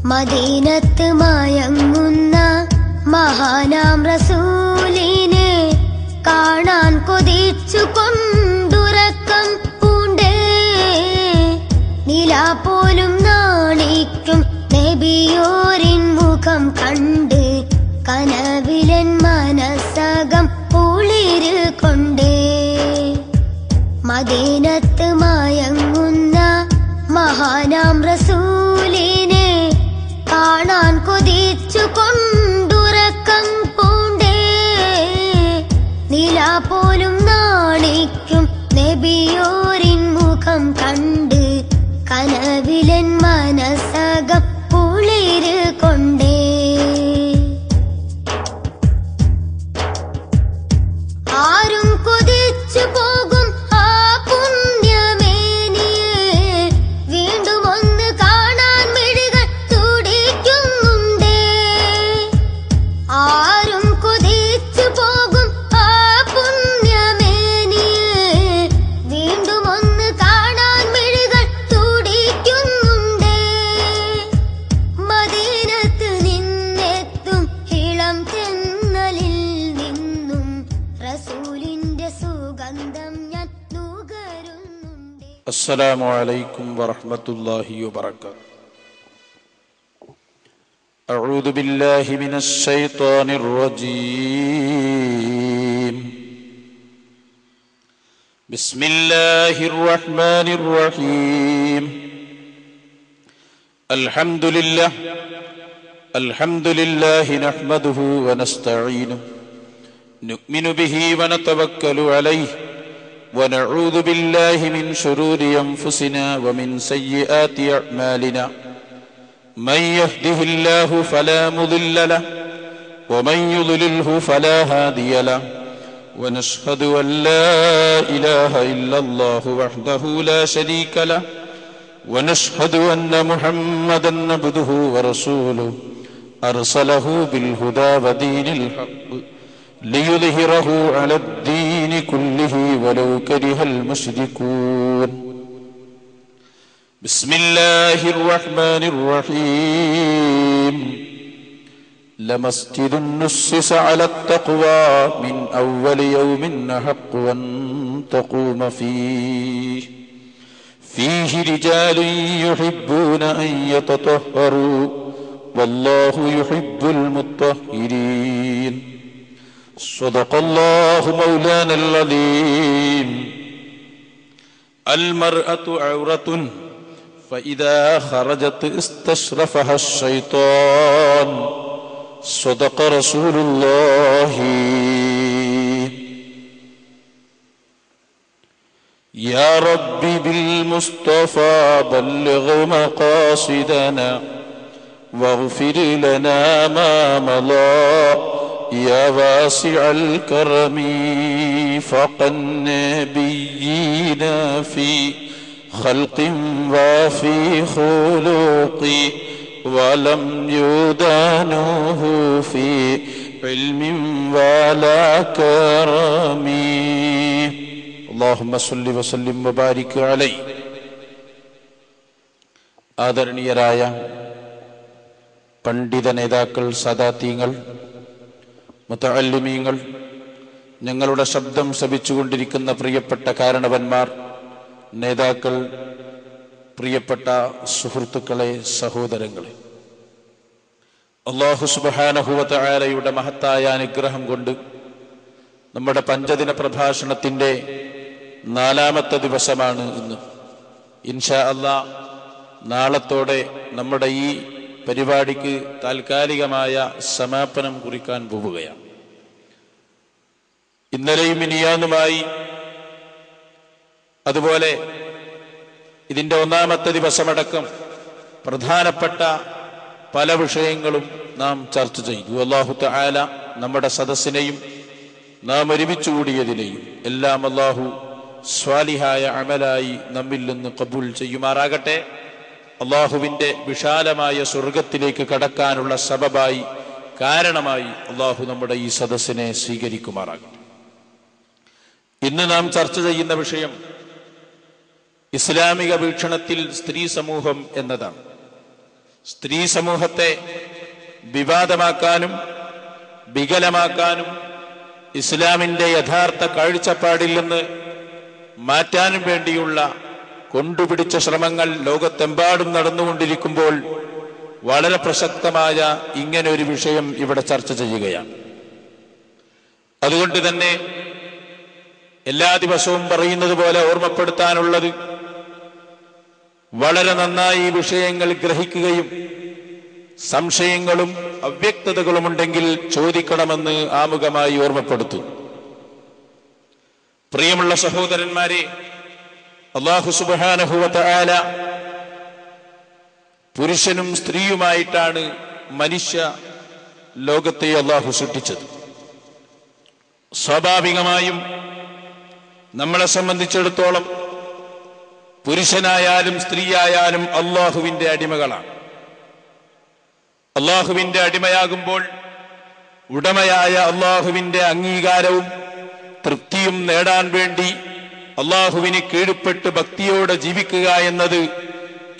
മദീനത്ത് മയങ്ങുന്ന മഹാനാം റസൂലിനെ കാണാൻ കൊതിച്ചു കൊണ്ടുറക്കം പൂണ്ടേ. നിലാ പോലും നാണിക്കും നബിയോരിൻ മുഖം കണ്ട് കനവിലൻ മനസ്സകം കുളിര് കൊണ്ടേ. മദീനത്ത് മയങ്ങുന്ന മഹാനാം റസൂലിനെ കാണാൻ കൊതിച്ചു കൊണ്ടുറക്കം പൂണ്ടേ. നിലാ പോലും നാണിക്കും നബിയോരിൻ മുഖം കണ്ട് കനവിലൻ മനസ്സകം കുളിര് കൊണ്ടേ. ആരും കൊതിച്ചു പോകും ആ പുണ്യമേനിയെ വീണ്ടും ഒന്ന് കാണാൻ മിഴികൾ തുടിക്കുന്നുണ്ടേ. ആരും കൊതിച്ചു പോകും ആ പുണ്യമേനിയെ വീണ്ടും ഒന്ന് കാണാൻ മിഴികൾ തുടിക്കുന്നുണ്ടേ. മദീനത്ത് നിന്നെത്തും ഇളം തെന്നലിൽ നിന്നും റസൂലിന്റെ സുഗന്ധം ഞാൻ നുകരുന്നുണ്ട്. അസ്സലാമു അലൈക്കും വറഹ്മത്തുള്ളാഹി വബറകാതുഹു. അഊദു ബില്ലാഹി മിനശ് ശൈത്വാനിർ റജീം. ബിസ്മില്ലാഹിർ റഹ്മാനിർ റഹീം. അൽഹംദുലില്ലാഹി നഹ്മദുഹു വനസ്തഈനുഹു നുഅ്മിനു ബിഹി വനതവക്കലു അലൈഹി ونعوذ بالله من شرور أنفسنا ومن سيئات أعمالنا من يهده الله فلا مضل له ومن يضلله فلا هادي له ونشهد أن لا إله إلا الله وحده لا شريك له ونشهد أن محمدا عبده ورسوله أرسله بالهدى ودين الحق ليظهره على الدين كله ولو كره المشركون. بسم الله الرحمن الرحيم. لمسجد نسس على التقوى من أول يوم أحق أن تقوم فيه رجال يحبون أن يتطهروا والله يحب المطهرين. صدق الله مولانا العظيم. المرأة عورة فإذا خرجت استشرفها الشيطان. صدق رسول الله. يا ربي بالمصطفى بلغ مقاصدنا واغفر لنا ما مضى يا واسع الكرم. فوق النبيين في خلق وفي خلق ولم يدانوه في علم ولا كرم. اللهم صل وسلم وبارك عليه. ആദരണീയരായ പണ്ഡിത നേതാക്കൾ, സദാത്യങ്ങൾ, മുതഅല്ലിമീങ്ങൾ, ഞങ്ങളുടെ ശബ്ദം ശ്രവിച്ചുകൊണ്ടിരിക്കുന്ന പ്രിയപ്പെട്ട കാരണവന്മാർ, നേതാക്കൾ, പ്രിയപ്പെട്ട സുഹൃത്തുക്കളെ, സഹോദരങ്ങളെ, അല്ലാഹു സുബ്ഹാനഹു വ തആലയുടെ മഹത്തായ അനുഗ്രഹം കൊണ്ട് നമ്മുടെ പഞ്ചദിന പ്രഭാഷണത്തിന്റെ 4ാമത്തെ ദിവസമാണ് ഇന്ന്. ഇൻഷാ അല്ലാഹ് നാളത്തോടെ നമ്മുടെ ഈ പരിപാടിക്ക് താൽക്കാലികമായ സമാപനം കുറിക്കാൻ പോവുകയാണ്. ഇന്നലെയും മിനിയാന്നുമായി അതുപോലെ ഇതിന്റെ 1ാമത്തെ ദിവസമടക്കം പ്രധാനപ്പെട്ട പല വിഷയങ്ങളും നാം ചർച്ച ചെയ്തു. അല്ലാഹു തആല നമ്മുടെ സദസ്സിനെയും നാം ഒരുമിച്ച് കൂടിയതിനെയും എല്ലാം അല്ലാഹു സ്വാലിഹായ അമലായി നമ്മിൽ നിന്ന് ഖബൂൽ ചെയ്യുമാറാകട്ടെ. അള്ളാഹുവിന്റെ വിശാലമായ സ്വർഗത്തിലേക്ക് കടക്കാനുള്ള സബബായി, കാരണമായി അള്ളാഹു നമ്മുടെ ഈ സദസ്സിനെ സ്വീകരിക്കുമാറാകട്ടെ. ഇന്ന് നാം ചർച്ച ചെയ്യുന്ന വിഷയം ഇസ്ലാമിക വീക്ഷണത്തിൽ സ്ത്രീ സമൂഹം എന്നതാണ്. സ്ത്രീ സമൂഹത്തെ വിവാദമാക്കാനും വികലമാക്കാനും ഇസ്ലാമിന്റെ യഥാർത്ഥ കാഴ്ചപ്പാടിൽ നിന്ന് മാറ്റാനും വേണ്ടിയുള്ള കൊണ്ടുപിടിച്ച ശ്രമങ്ങൾ ലോകത്തെമ്പാടും നടന്നുകൊണ്ടിരിക്കുമ്പോൾ വളരെ പ്രസക്തമായ ഇങ്ങനെ ഒരു വിഷയം ഇവിടെ ചർച്ച ചെയ്യുകയാണ്. അതുകൊണ്ട് തന്നെ എല്ലാ ദിവസവും പറയുന്നത് പോലെ ഓർമ്മപ്പെടുത്താനുള്ളത്, വളരെ നന്നായി ഈ വിഷയങ്ങൾ ഗ്രഹിക്കുകയും സംശയങ്ങളും അവ്യക്തതകളും ഉണ്ടെങ്കിൽ ചോദിക്കണമെന്ന് ആമുഖമായി ഓർമ്മപ്പെടുത്തുന്നു. പ്രിയമുള്ള സഹോദരന്മാരെ, അല്ലാഹു സുബ്ഹാനഹു വ തആല പുരുഷനും സ്ത്രീയുമായിട്ടാണ് മനുഷ്യ ലോകത്തെ അല്ലാഹു സൃഷ്ടിച്ചത്. സ്വാഭാവികമായും നമ്മളെ സംബന്ധിച്ചിടത്തോളം പുരുഷനായാലും സ്ത്രീയായാലും അല്ലാഹുവിന്റെ അടിമകളാണ്. അല്ലാഹുവിന്റെ അടിമയാകുമ്പോൾ ഉടമയായ അല്ലാഹുവിന്റെ അംഗീകാരവും തൃപ്തിയും നേടാൻ വേണ്ടി അല്ലാഹുവിന് കീഴ്പ്പെട്ട് ഭക്തിയോടെ ജീവിക്കുക എന്നത്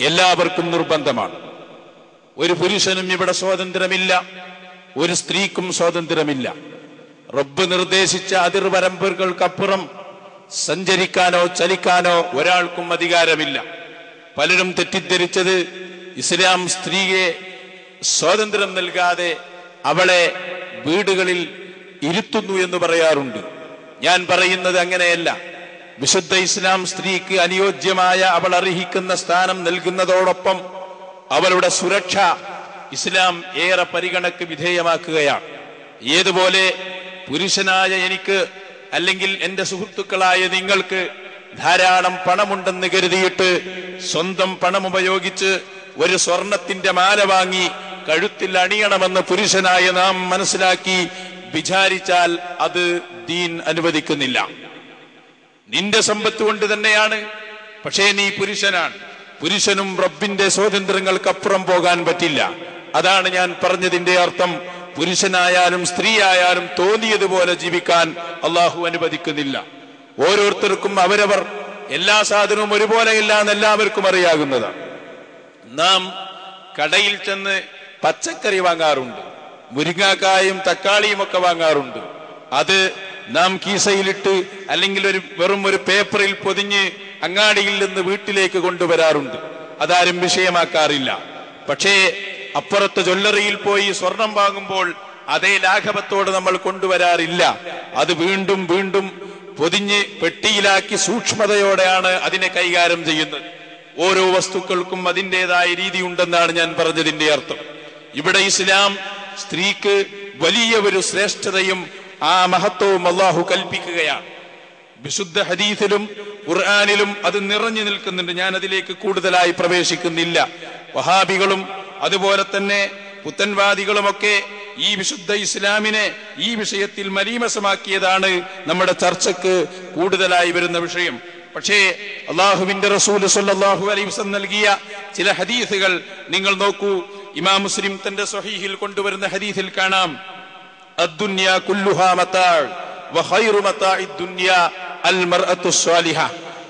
എല്ലാവർക്കും നിർബന്ധമാണ്. ഒരു പുരുഷനും ഇവിടെ സ്വാതന്ത്ര്യമില്ല, ഒരു സ്ത്രീക്കും സ്വാതന്ത്ര്യമില്ല. റബ്ബ് നിർദ്ദേശിച്ച അതിർവരമ്പുകൾക്കപ്പുറം സഞ്ചരിക്കാനോ ചലിക്കാനോ ഒരാൾക്കും അധികാരമില്ല. പലരും തെറ്റിദ്ധരിച്ചത് ഇസ്ലാം സ്ത്രീയെ സ്വാതന്ത്ര്യം നൽകാതെ അവളെ വീടുകളിൽ ഇരുത്തുന്നു എന്ന് പറയാറുണ്ട്. ഞാൻ പറയുന്നത് അങ്ങനെയല്ല. വിശുദ്ധ ഇസ്ലാം സ്ത്രീക്ക് അനുയോജ്യമായ അവൾ അർഹിക്കുന്ന സ്ഥാനം നൽകുന്നതോടൊപ്പം അവളുടെ സുരക്ഷ ഇസ്ലാം ഏറെ പരിഗണനയ്ക്ക് വിധേയമാക്കുകയാണ്. ഏതുപോലെ പുരുഷനായ എനിക്ക് അല്ലെങ്കിൽ എന്റെ സുഹൃത്തുക്കളായ നിങ്ങൾക്ക് ധാരാളം പണമുണ്ടെന്ന് കരുതിയിട്ട് സ്വന്തം പണം ഉപയോഗിച്ച് ഒരു സ്വർണത്തിന്റെ മാല വാങ്ങി കഴുത്തിൽ അണിയണമെന്ന് പുരുഷനായ നാം മനസ്സിലാക്കി വിചാരിച്ചാൽ അത് ദീൻ അനുവദിക്കുന്നില്ല. നിന്റെ സമ്പത്ത് കൊണ്ട് തന്നെയാണ്, പക്ഷേ നീ പുരുഷനാണ്. പുരുഷനും റബ്ബിന്റെ സ്വാതന്ത്ര്യങ്ങൾക്കപ്പുറം പോകാൻ പറ്റില്ല. അതാണ് ഞാൻ പറഞ്ഞതിന്റെ അർത്ഥം. പുരുഷനായാലും സ്ത്രീയായാലും തോന്നിയതുപോലെ ജീവിക്കാൻ അള്ളാഹു അനുവദിക്കുന്നില്ല. ഓരോരുത്തർക്കും അവരവർ എല്ലാ സാധനവും ഒരുപോലെയില്ല എന്ന് എല്ലാവർക്കും അറിയാവുന്നതാണ്. നാം കടയിൽ ചെന്ന് പച്ചക്കറി വാങ്ങാറുണ്ട്, മുരിങ്ങാക്കായും തക്കാളിയും ഒക്കെ വാങ്ങാറുണ്ട്. അത് നാം കീസയിലിട്ട് അല്ലെങ്കിൽ വെറും ഒരു പേപ്പറിൽ പൊതിഞ്ഞ് അങ്ങാടിയിൽ നിന്ന് വീട്ടിലേക്ക് കൊണ്ടുവരാറുണ്ട്. അതാരും വിഷയമാക്കാറില്ല. പക്ഷേ അപ്പുറത്ത് ജ്വല്ലറിയിൽ പോയി സ്വർണം വാങ്ങുമ്പോൾ അതേ ലാഘവത്തോട് നമ്മൾ കൊണ്ടുവരാറില്ല. അത് വീണ്ടും വീണ്ടും പൊതിഞ്ഞ് പെട്ടിയിലാക്കി സൂക്ഷ്മതയോടെയാണ് അതിനെ കൈകാര്യം ചെയ്യുന്നത്. ഓരോ വസ്തുക്കൾക്കും അതിൻ്റെതായ രീതി ഉണ്ടെന്നാണ് ഞാൻ പറഞ്ഞതിന്റെ അർത്ഥം. ഇവിടെ ഇസ്ലാം സ്ത്രീക്ക് വലിയ ഒരു ശ്രേഷ്ഠതയും ആ മഹത്വവും അല്ലാഹു കൽപ്പിക്കുകയാണ്. വിശുദ്ധ ഹദീസിലും ഖുർആനിലും അത് നിറഞ്ഞു നിൽക്കുന്നുണ്ട്. ഞാൻ അതിലേക്ക് കൂടുതലായി പ്രവേശിക്കുന്നില്ല. വഹാബികളും അതുപോലെ തന്നെ പുത്തൻവാദികളുമൊക്കെ ഈ വിശുദ്ധ ഇസ്ലാമിനെ ഈ വിഷയത്തിൽ മലീമസമാക്കിയതാണ് നമ്മുടെ ചർച്ചക്ക് കൂടുതലായി വരുന്ന വിഷയം. പക്ഷേ അല്ലാഹുവിന്റെ റസൂൽ സ്വല്ലല്ലാഹു അലൈഹി വസല്ലം നൽകിയ ചില ഹദീസുകൾ നിങ്ങൾ നോക്കൂ. ഇമാം മുസ്ലിം തന്റെ സ്വഹീഹിൽ കൊണ്ടുവരുന്ന ഹദീസിൽ കാണാം, അദ്ദുനിയ കുല്ലുഹാ മതാഅ വഖൈറു മതാഇദ് ദുനിയ അൽ മർഅത്തു സ്വാലിഹ.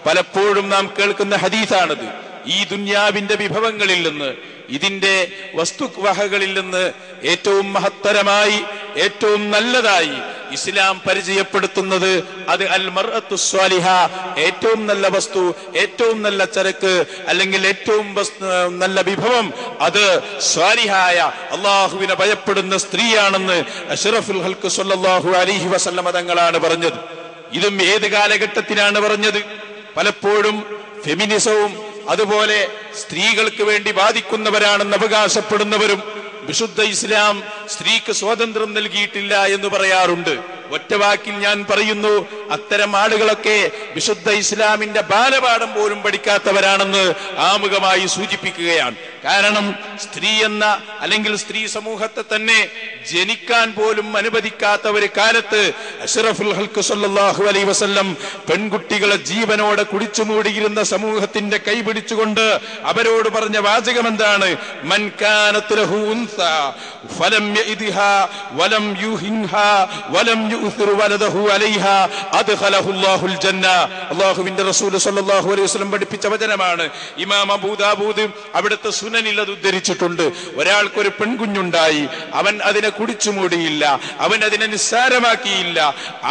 പലപ്പോഴും നാം കേൾക്കുന്ന ഹദീസാണത്. ഈ ദുനിയാവിന്റെ വിഭവങ്ങളിൽ നിന്ന്, ഇതിന്റെ വസ്തുവകകളിൽ നിന്ന് ഏറ്റവും മഹത്തരമായി ഏറ്റവും നല്ലതായി ഇസ്ലാം പരിചയപ്പെടുത്തുന്നത് അത് അൽ മർഅത്തു സ്വാലിഹ, ഏറ്റവും നല്ല വസ്തു, ഏറ്റവും നല്ല ചരക്ക് അല്ലെങ്കിൽ ഏറ്റവും നല്ല വിഭവം അത് സ്വാലിഹായ അള്ളാഹുവിനെ ഭയപ്പെടുന്ന സ്ത്രീയാണെന്ന് അഷ്റഫുൽ ഖൽഖ് സ്വല്ലല്ലാഹു അലൈഹി വസല്ലം തങ്ങളാണ് പറഞ്ഞത്. ഇതും ഏത് കാലഘട്ടത്തിലാണ് പറഞ്ഞത്? പലപ്പോഴും ഫെമിനിസവും അതുപോലെ സ്ത്രീകൾക്ക് വേണ്ടി വാദിക്കുന്നവരാണെന്ന് അവകാശപ്പെടുന്നവരും വിശുദ്ധ ഇസ്ലാം സ്ത്രീക്ക് സ്വാതന്ത്ര്യം നൽകിയിട്ടില്ല എന്ന് പറയാറുണ്ട്. ഒറ്റവാക്കിൽ ഞാൻ പറയുന്നു, അത്തരം ആളുകളൊക്കെ വിശുദ്ധ ഇസ്ലാമിന്റെ ബാലപാഠം പോലും പഠിക്കാത്തവരാണെന്ന് ആമുഖമായി സൂചിപ്പിക്കുകയാണ്. കാരണം സ്ത്രീ എന്ന അല്ലെങ്കിൽ സ്ത്രീ സമൂഹത്തെ തന്നെ ജനിക്കാൻ പോലും അനുവദിക്കാത്ത ഒരു കാലത്ത് അഷ്റഫുൽ ഖൽഖ് സ്വല്ലല്ലാഹു അലൈഹി വസല്ലം പെൺകുട്ടികളെ ജീവനോടെ കുടിച്ചു മൂടിയിരുന്ന സമൂഹത്തിന്റെ കൈപിടിച്ചുകൊണ്ട് അവരോട് പറഞ്ഞ വാചകം എന്താണ്? മൻ കാനത് ലഹു ഉൻസാ ഫലം യഇദ്ഹാ വലം യുഹിൻഹാ വലം യുസിറു വലദഹു അലൈഹാ അദ്ഖലഹു അല്ലാഹുൽ ജന്ന. അല്ലാഹുവിന്റെ റസൂൽ സ്വല്ലല്ലാഹു അലൈഹി വസല്ലം പഠിപ്പിച്ച വചനമാണ്. ഇമാം അബൂ ദാവൂദ് അവിടുത്തെ സുനനിൽ അത് ഉദ്ധരിച്ചിട്ടുണ്ട്. ഒരാൾക്കൊരു പെൺകുഞ്ഞുണ്ടായി, അവൻ അതിനെ കുടിച്ചു മൂടിയില്ല, അവൻ അതിനെ നിസ്സാരമാക്കിയില്ല,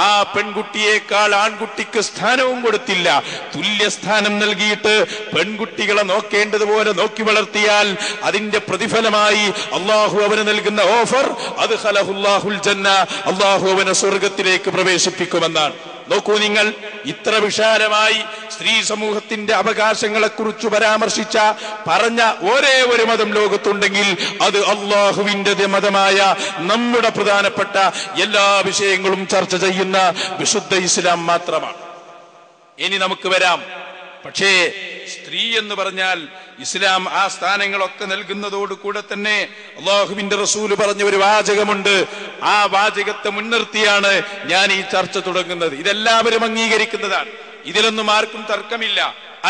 ആ പെൺകുട്ടിയേക്കാൾ ആൺകുട്ടിക്ക് സ്ഥാനവും കൊടുത്തില്ല, തുല്യസ്ഥാനം നൽകിയിട്ട് പെൺകുട്ടികളെ നോക്കേണ്ടതുപോലെ നോക്കി വളർത്തിയാൽ അതിന്റെ പ്രതിഫലമായി അള്ളാഹു അവന് നൽകുന്ന ഓഫർ അദ്ഖലഹു അല്ലാഹുൽ ജന്ന, അള്ളാഹു അവനെ സ്വർഗത്തിലേക്ക് പ്രവേശിപ്പിക്കുമെന്നാണ്. നോക്കൂ നിങ്ങൾ, ഇത്ര വിശാലമായി സ്ത്രീ സമൂഹത്തിന്റെ അവകാശങ്ങളെ കുറിച്ച് പരാമർശിച്ച പറഞ്ഞ ഒരേ ഒരു മതം ലോകത്തുണ്ടെങ്കിൽ അത് അള്ളാഹുവിന്റെ മതമായ നമ്മുടെ പ്രധാനപ്പെട്ട എല്ലാ വിഷയങ്ങളും ചർച്ച ചെയ്യുന്ന വിശുദ്ധ ഇസ്ലാം മാത്രമാണ്. ഇനി നമുക്ക് വരാം. പക്ഷേ സ്ത്രീ എന്ന് പറഞ്ഞാൽ ഇസ്ലാം ആ സ്ഥാനങ്ങളൊക്കെ നൽകുന്നതോട് കൂടെ തന്നെ അല്ലാഹുവിന്റെ റസൂല് പറഞ്ഞ ഒരു വാചകമുണ്ട്. ആ വാചകത്തെ മുൻനിർത്തിയാണ് ഞാൻ ഈ ചർച്ച തുടങ്ങുന്നത്. ഇതെല്ലാവരും അംഗീകരിക്കുന്നതാണ്, ഇതിലൊന്നും ആർക്കും തർക്കമില്ല.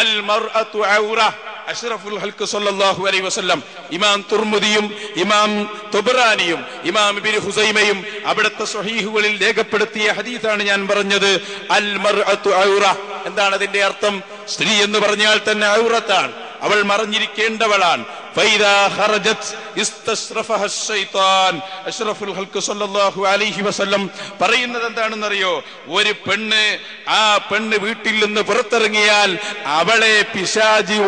അൽ മർഅതു ഔറ, അഷ്റഫുൽ ഖൽഖ് സല്ലല്ലാഹു അലൈഹി വസല്ലം, ഇമാം തുർമുദിയും ഇമാം തുബ്റാനിയും ഇമാം ഇബ്നു ഹുസൈമയും അവിടുത്തെ സ്വഹീഹുകളിൽ രേഖപ്പെടുത്തിയ ഹദീസാണ് ഞാൻ പറഞ്ഞത്. അൽ മർഅതു ഔറ, എന്താണ് അതിന്റെ അർത്ഥം? സ്ത്രീ എന്ന് പറഞ്ഞാൽ തന്നെ ഔറത്താണ്, അവൾ മറഞ്ഞിരിക്കേണ്ടവളാണ്. ഫൈദാ ഖറജത് ഇസ്തശ്റഫഹ ശൈത്താൻ. അഷ്റഫുൽ ഖൽഖ് സല്ലല്ലാഹു അലൈഹി വസല്ലം പറയുന്നത് എന്താണെന്നറിയോ? ഒരു പെണ്ണ്, ആ പെണ്ണ് വീട്ടിൽ നിന്ന് പുറത്തിറങ്ങിയാൽ അവളെ പിശാചി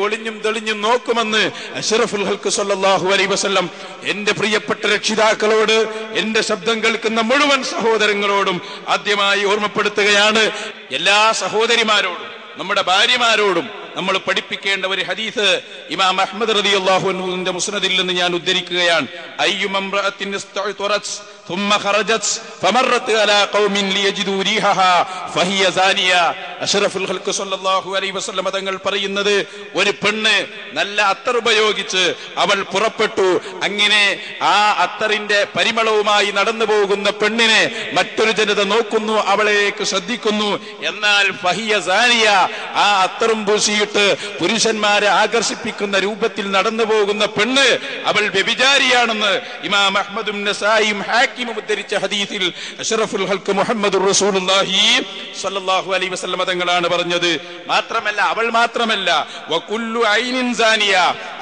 ഒളിഞ്ഞും തെളിഞ്ഞും നോക്കുമെന്ന് അഷ്റഫുൽ ഖൽഖ് സല്ലല്ലാഹു അലൈഹി വസല്ലം എന്റെ പ്രിയപ്പെട്ട രക്ഷിതാക്കളോട്, എന്റെ ശബ്ദം കേൾക്കുന്ന മുഴുവൻ സഹോദരങ്ങളോടും ആദ്യമായി ഓർമ്മപ്പെടുത്തുകയാണ്. എല്ലാ സഹോദരിമാരോടും നമ്മുടെ ഭാര്യമാരോടും നമ്മൾ പഠിപ്പിക്കേണ്ട ഒരു ഹദീസ് ഇമാം അഹ്മദ് റളിയല്ലാഹു അൻഹുവിന്റെ മുസ്നദിൽ നിന്ന് ഞാൻ ഉദ്ധരിക്കുകയാണ്. അയ്യുമംറഅത്തിൻ ഇസ്തഅറത് ثم خرجت فمرت على قوم ليجدوا ريحها فهي زانيه. അഷ്റഫുൽ ഖൽഖ് സല്ലല്ലാഹു അലൈഹി വസല്ലം തങ്ങൾ പറയുന്നത്, ഒരു പെണ്ണ് നല്ല അത്തർ ഉപയോഗിച്ച് അവൾ പുറപ്പെട്ടു, അങ്ങനെ ആ അത്തറിന്റെ പരിമളവുമായി നടന്നു പോകുന്ന പെണ്ണിനെ മറ്റൊരു ജനത നോക്കുന്നു, അവളേക്ക് ശ്രദ്ധിക്കുന്നു. എന്നാൽ ഫഹിയ സാനിയ, ആ അത്തറും പൂശിയിട്ട് പുരുഷന്മാരെ ആകർഷിപ്പിക്കുന്ന രൂപത്തിൽ നടന്നു പോകുന്ന പെണ്ണ് അവൾ വ്യഭിചാരിയാണെന്ന് ഇമാം അഹ്മദും നസായിയും ഹാക്കിമും ഉദ്ധരിച്ച ഹദീസിൽ അഷ്റഫുൽ ഖൽഖ് മുഹമ്മദുർ റസൂലുള്ളാഹി സ്വല്ലല്ലാഹു അലൈഹി വസല്ലം തങ്ങളാണ് പറഞ്ഞത്. മാത്രമല്ല, അവൾ മാത്രമല്ല, വകുല്ലു ഐനിൻ സാനിയ,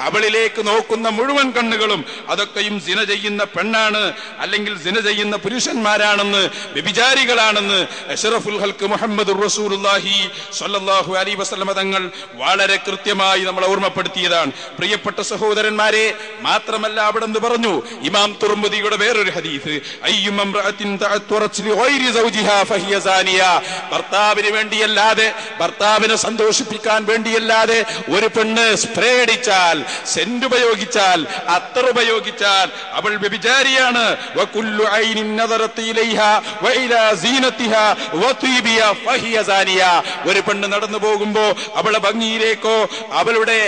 അവളിലേക്ക് നോക്കുന്ന മുഴുവൻ കണ്ണുകളും അതൊക്കെയും സിന ചെയ്യുന്ന പെണ്ണാണ്, അല്ലെങ്കിൽ സിന ചെയ്യുന്ന പുരുഷന്മാരാണെന്ന്, വ്യഭിചാരികളാണെന്ന് അഷ്റഫുൽ ഖൽഖ് മുഹമ്മദുർ റസൂലുള്ളാഹി സ്വല്ലല്ലാഹു അലൈഹി വസല്ലം തങ്ങൾ വളരെ കൃത്യമായി നമ്മളെ ഓർമ്മപ്പെടുത്തിയതാണ്. പ്രിയപ്പെട്ട സഹോദരന്മാരെ, മാത്രമല്ല അവിടെന്ന് പറഞ്ഞു ഇമാം തുർമുദിയുടെ വേറൊരു ഹദീസ്, അയ്യുമംറഅത്തിൻ തഅത്തറത് ലിഗൈരി സൗജിഹാ ഫഹിയ സാനിയ. ഭർത്താവിന് വേണ്ടിയല്ലാതെ, ഭർത്താവിനെ സന്തോഷിപ്പിക്കാൻ വേണ്ടിയല്ലാതെ ഒരു പെണ്ണ് സ്പ്രേ അടിച്ചാൽ, സെന്റ് ഉപയോഗിച്ചാൽ, അത്തർ ഉപയോഗിച്ചാൽ അവൾ വ്യഭിചാരിയാണ്. വകുല്ലു ഐനിൻ നദറത് ഇലൈഹാ വഇലാ സീനതിഹാ വതീബിഹാ ഫഹിയ സാനിയ. ഒരു പെണ്ണ് നടന്നു പോകുമ്പോ അവളുടെ ഭംഗിയിലേക്കോ അവളുടെ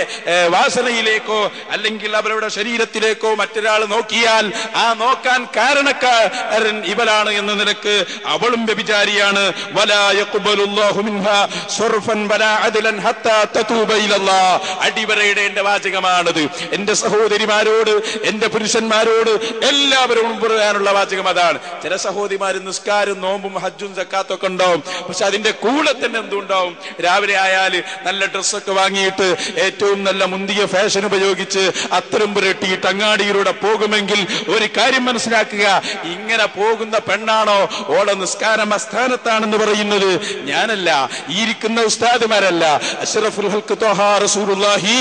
വാസനയിലേക്കോ അല്ലെങ്കിൽ അവളുടെ ശരീരത്തിലേക്കോ മറ്റൊരാൾ നോക്കിയാൽ ആ നോക്കാൻ കാരണക്കാരൻ ഇവളാണ് എന്ന നിലക്ക് അവളും വ്യഭിചാരിയാണ്. വലാ യഖ്ബലുല്ലാഹു മിൻഹാ സർഫൻ വലാ അദ്ലൻ ഹത്താ തതൂബ ഇലല്ലാഹ്. അടിവരയിടേണ്ട വാചകമാണത്. എന്റെ സഹോദരിമാരോട്, എന്റെ പുരുഷന്മാരോട് എല്ലാവരോടും പറയാനുള്ള വാചകം അതാണ്. ചില സഹോദരിമാർ നിസ്കാരം, നോമ്പും, ഹജ്ജും, സക്കാത്തും ഒക്കെ ഉണ്ടാവും, പക്ഷെ അതിന്റെ കൂടെ തന്നെ എന്തുണ്ടാവും? രാവിലെ ആയാൽ നല്ല ഡ്രസ്സൊക്കെ വാങ്ങിയിട്ട് ഏറ്റവും നല്ല മുന്തിയ ഫാഷൻ ഉപയോഗിച്ച് അത്തരം പുരട്ടിയിട്ട് അങ്ങാടിയിലൂടെ പോകുമെങ്കിൽ ഒരു കാര്യം മനസ്സിലാക്കുക, ഇങ്ങനെ പോകുന്ന പെണ്ണാണോ ഓളെ നിസ്കാരം അസ്ഥാനത്താണെന്ന് പറയുന്നത്? ഞാനല്ല, ഈ ഇരിക്കുന്ന ഉസ്താദുമാരല്ല. അഷ്റഫുൽ ഖൽഖ് ത്വഹ റസൂലുള്ളാഹി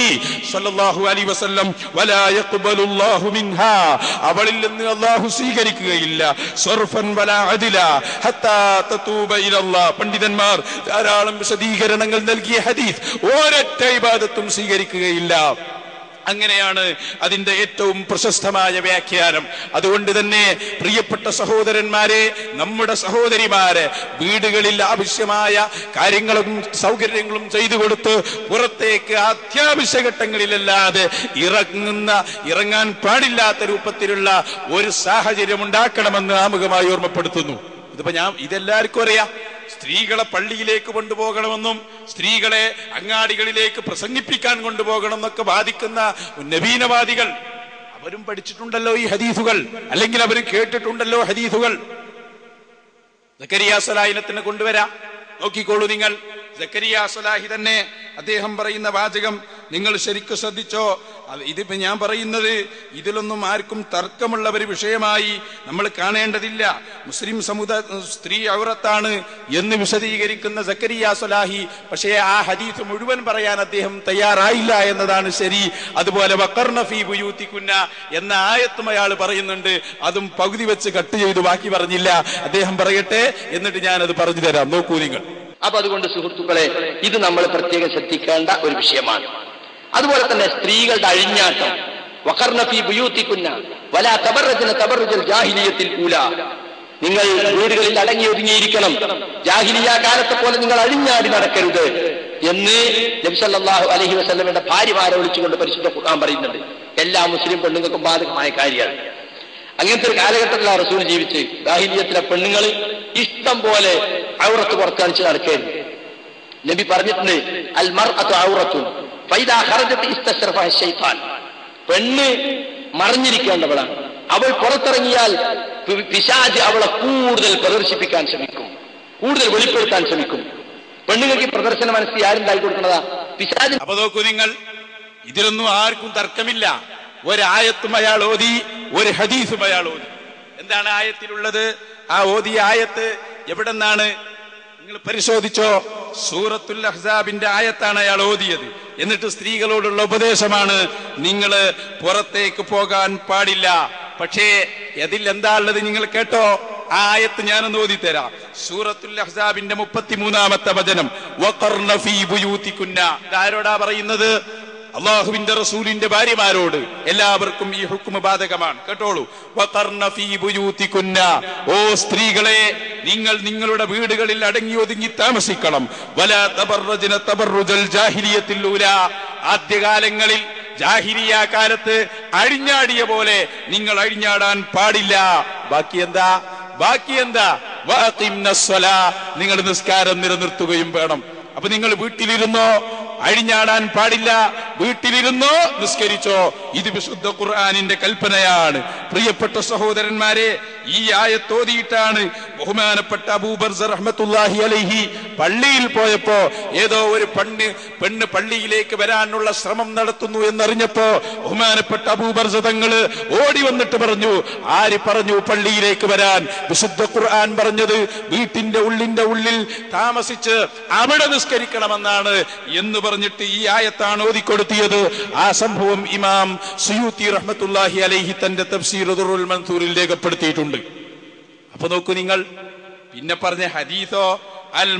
സ്വല്ലല്ലാഹു അലൈഹി വസല്ലം വലാ യഖ്ബലുല്ലാഹു മിൻഹാ, അവളിൽ നിന്ന് അല്ലാഹു സ്വീകരിക്കുകയില്ല, സർഫൻ വലാ അദ്ല ഹത്താ തതൂബ ഇലല്ലാഹ്. പണ്ഡിതന്മാർ ധാരാളം വിശദീകരണങ്ങൾ നൽകിയ ഹദീസ്, ഒരൊറ്റ ഇബാദത്തും സ്വീകരിക്കുകയില്ല. അങ്ങനെയാണ് അതിന്റെ ഏറ്റവും പ്രശസ്തമായ വ്യാഖ്യാനം. അതുകൊണ്ട് തന്നെ പ്രിയപ്പെട്ട സഹോദരന്മാരെ, നമ്മുടെ സഹോദരിമാരെ വീടുകളിൽ ആവശ്യമായ കാര്യങ്ങളും സൗകര്യങ്ങളും ചെയ്തു കൊടുത്ത് പുറത്തേക്ക് അത്യാവശ്യ ഘട്ടങ്ങളിലല്ലാതെ ഇറങ്ങാൻ പാടില്ലാത്ത രൂപത്തിലുള്ള ഒരു സാഹചര്യം ഉണ്ടാക്കണമെന്ന് ആമുഖമായി ഓർമ്മപ്പെടുത്തുന്നു. ഇതിപ്പോ ഇതെല്ലാവർക്കും അറിയാം. സ്ത്രീകളെ പള്ളിയിലേക്ക് കൊണ്ടുപോകണമെന്നും സ്ത്രീകളെ അങ്ങാടികളിലേക്ക് പ്രസംഗിപ്പിക്കാൻ കൊണ്ടുപോകണം എന്നൊക്കെ വാദിക്കുന്ന നവീനവാദികൾ, അവരും പഠിച്ചിട്ടുണ്ടല്ലോ ഈ ഹദീസുകൾ, അല്ലെങ്കിൽ അവരും കേട്ടിട്ടുണ്ടല്ലോ ഹദീസുകൾ. സക്കരിയ സ്വലാഹിനെ തന്നെ കൊണ്ടുവരാം. നോക്കിക്കോളൂ നിങ്ങൾ. സക്കരിയ സ്വലാഹി തന്നെ അദ്ദേഹം പറയുന്ന വാചകം നിങ്ങൾ ശരിക്കും ശ്രദ്ധിച്ചോ. ഇതിപ്പോ ഞാൻ പറയുന്നത് ഇതിലൊന്നും ആർക്കും തർക്കമുള്ള ഒരു വിഷയമായി നമ്മൾ കാണേണ്ടതില്ല. മുസ്ലിം സ്ത്രീ ഔറത്താണ് എന്ന് വിശദീകരിക്കുന്ന സക്കരിയ സ്വലാഹി പക്ഷേ ആ ഹദീസ് മുഴുവൻ പറയാൻ അദ്ദേഹം തയ്യാറായില്ല എന്നതാണ് ശരി. അതുപോലെ വഖർന ഫീ ബുയൂതികുന്ന എന്ന ആയത്തും അയാൾ പറയുന്നുണ്ട്. അതും പകുതി വെച്ച് കട്ട് ചെയ്തു, ബാക്കി പറഞ്ഞില്ല. അദ്ദേഹം പറയട്ടെ, എന്നിട്ട് ഞാനത് പറഞ്ഞു തരാം. നോക്കൂ നിങ്ങൾ. അപ്പൊ അതുകൊണ്ട് സുഹൃത്തുക്കളെ, ഇത് നമ്മൾ പ്രത്യേകം ശ്രദ്ധിക്കേണ്ട ഒരു വിഷയമാണ്. അതുപോലെ തന്നെ സ്ത്രീകളുടെ അഴിഞ്ഞാട്ടം, വഖർന ഫീ ബുയൂതികുന്ന വലാ തബറജ്ന തബറുജൽ ജാഹിലിയ്യത്തിൽ ഊലാ, നിങ്ങൾ വീടുകളിൽ അടങ്ങി ഒതുങ്ങിയിരിക്കണം, ജാഹിലിയ്യ കാലത്തെ പോലെ നിങ്ങൾ അഴിഞ്ഞാടി നടക്കരുത് എന്ന് നബി സല്ലല്ലാഹു അലൈഹി വസല്ലമയുടെ ഭാര്യമാരെ വിളിച്ചുകൊണ്ട് പരിശുദ്ധ ഖുർആൻ പറയുന്നുണ്ട്. എല്ലാ മുസ്ലിം പെണ്ണുങ്ങൾക്കും ബാധകമായ കാര്യമാണ്. അങ്ങനത്തെ ഒരു കാലഘട്ടത്തിലാണ് റസൂൽ ജീവിച്ച്. ജാഹിലിയ്യത്തിലെ പെണ്ണുങ്ങൾ ഇഷ്ടം പോലെ ഔറത്ത് പുറത്തടിച്ച് നടക്കരുത്. നബി പറഞ്ഞിട്ടുണ്ട്, അൽ മർഅതു ഔറത്തുൻ ഫൈദാ ഖറജത് ഇസ്തശ്റഫഹ ശൈത്താൻ, പെണ്ണ് മറിഞ്ഞിരിക്കേണ്ടവളാണ്. അവൾ പുറത്തിറങ്ങിയാൽ പിശാച് അവളെ കൂടുതൽ പ്രദർശിപ്പിക്കാൻ ശ്രമിക്കും, കൂടുതൽ വെളിപ്പെടുത്താൻ ശ്രമിക്കും. പെണ്ണുങ്ങൾക്ക് പ്രദർശന മനസ്സിൽ ആരുണ്ടായി കൊടുക്കുന്നതാ? പിശാച്. അപ്പൊ നോക്കൂ നിങ്ങൾ, ഇതിലൊന്നും ആർക്കും തർക്കമില്ല. ഒരായത്തും അയാൾ ഓതി, ഒരു ഹദീസും അയാൾ ഓതി. എന്താണ് ആയത്തിലുള്ളത്? ആ ഓതിയ ആയത്ത് എവിടെന്നാണ് നിങ്ങൾ പരിശോധിച്ചോ? സൂറത്തുൽ അഹ്സാബിന്റെ ആയത്താണ് അയാൾ ഓതിയത്. എന്നിട്ട് സ്ത്രീകളോടുള്ള ഉപദേശമാണ്, നിങ്ങൾ പുറത്തേക്ക് പോകാൻ പാടില്ല. പക്ഷേ അതിൽ എന്താ ഉള്ളത് നിങ്ങൾ കേട്ടോ? ആ ആയത്ത് ഞാനൊന്ന് ഓതിത്തരാം. സൂറത്തുൽ അഹ്സാബിന്റെ 33-ാമത്തെ വചനം, വഖർന ഫീ ബുയൂതികുന്ന. ഇതാരോടാ പറയുന്നത്? അള്ളാഹുവിന്റെ റസൂലിന്റെ ഭാര്യമാരോട്. എല്ലാവർക്കും ഈ ഹുക്മ് ബാധകമാണ്. കേട്ടോളൂ. വഖർന ഫീ ബുയൂതികുന്ന, ഓ സ്ത്രീകളെ, നിങ്ങൾ നിങ്ങളുടെ വീടുകളിൽ അടങ്ങി ഒതുങ്ങി താമസിക്കണം. വലാ തബറജ്ന തബറുജൽ ജാഹിലിയ്യത്തിൽ ഊലാ, ആദ്യകാലങ്ങളിൽ ജാഹിലിയ്യ കാലത്ത് അഴിഞ്ഞാടിയ പോലെ നിങ്ങൾ അഴിഞ്ഞാടാൻ പാടില്ല. ബാക്കി എന്താ? വഅഖിംനസ്സലാ, നിങ്ങൾ നിസ്കാരം നിലനിർത്തുകയും വേണം. അപ്പൊ നിങ്ങൾ വീട്ടിലിരുന്നോ? അഴിഞ്ഞാടാൻ പാടില്ല. വീട്ടിലിരുന്നോ, നിസ്കരിച്ചോ. ഇത് വിശുദ്ധ ഖുർആനിന്റെ കൽപ്പനയാണ്. പ്രിയപ്പെട്ട സഹോദരന്മാരെ, ഈ ആയത്തോതിയിട്ടാണ് ബഹുമാനപ്പെട്ട അബൂബർസ റഹ്മത്തുള്ളാഹി അലൈഹി പള്ളിയിൽ പോയപ്പോ ഏതോ ഒരു പെണ്ണ് പള്ളിയിലേക്ക് വരാനുള്ള ശ്രമം നടത്തുന്നു എന്നറിഞ്ഞപ്പോ ബഹുമാനപ്പെട്ട അബൂബർസ തങ്ങള് ഓടി വന്നിട്ട് പറഞ്ഞു, ആര് പറഞ്ഞു പള്ളിയിലേക്ക് വരാൻ? വിശുദ്ധ ഖുർആൻ പറഞ്ഞത് വീട്ടിന്റെ ഉള്ളിൽ താമസിച്ച് അവിടെ നിസ്കരിക്കണമെന്നാണ് എന്ന് പറഞ്ഞിട്ട് ഈ ആയത്താണ് ഓതിക്കൊടുത്തിയത്. ആ സംഭവം ഇമാം സുയൂത്തി റഹ്മത്തുള്ളാഹി അലൈഹി തന്റെ തഫ്സീർ ദുറുൽ മൻസൂറിൽ രേഖപ്പെടുത്തിയിട്ടുണ്ട്. അപ്പൊ നോക്കൂ നിങ്ങൾ. പിന്നെ പറഞ്ഞ ഹദീസോ അൽ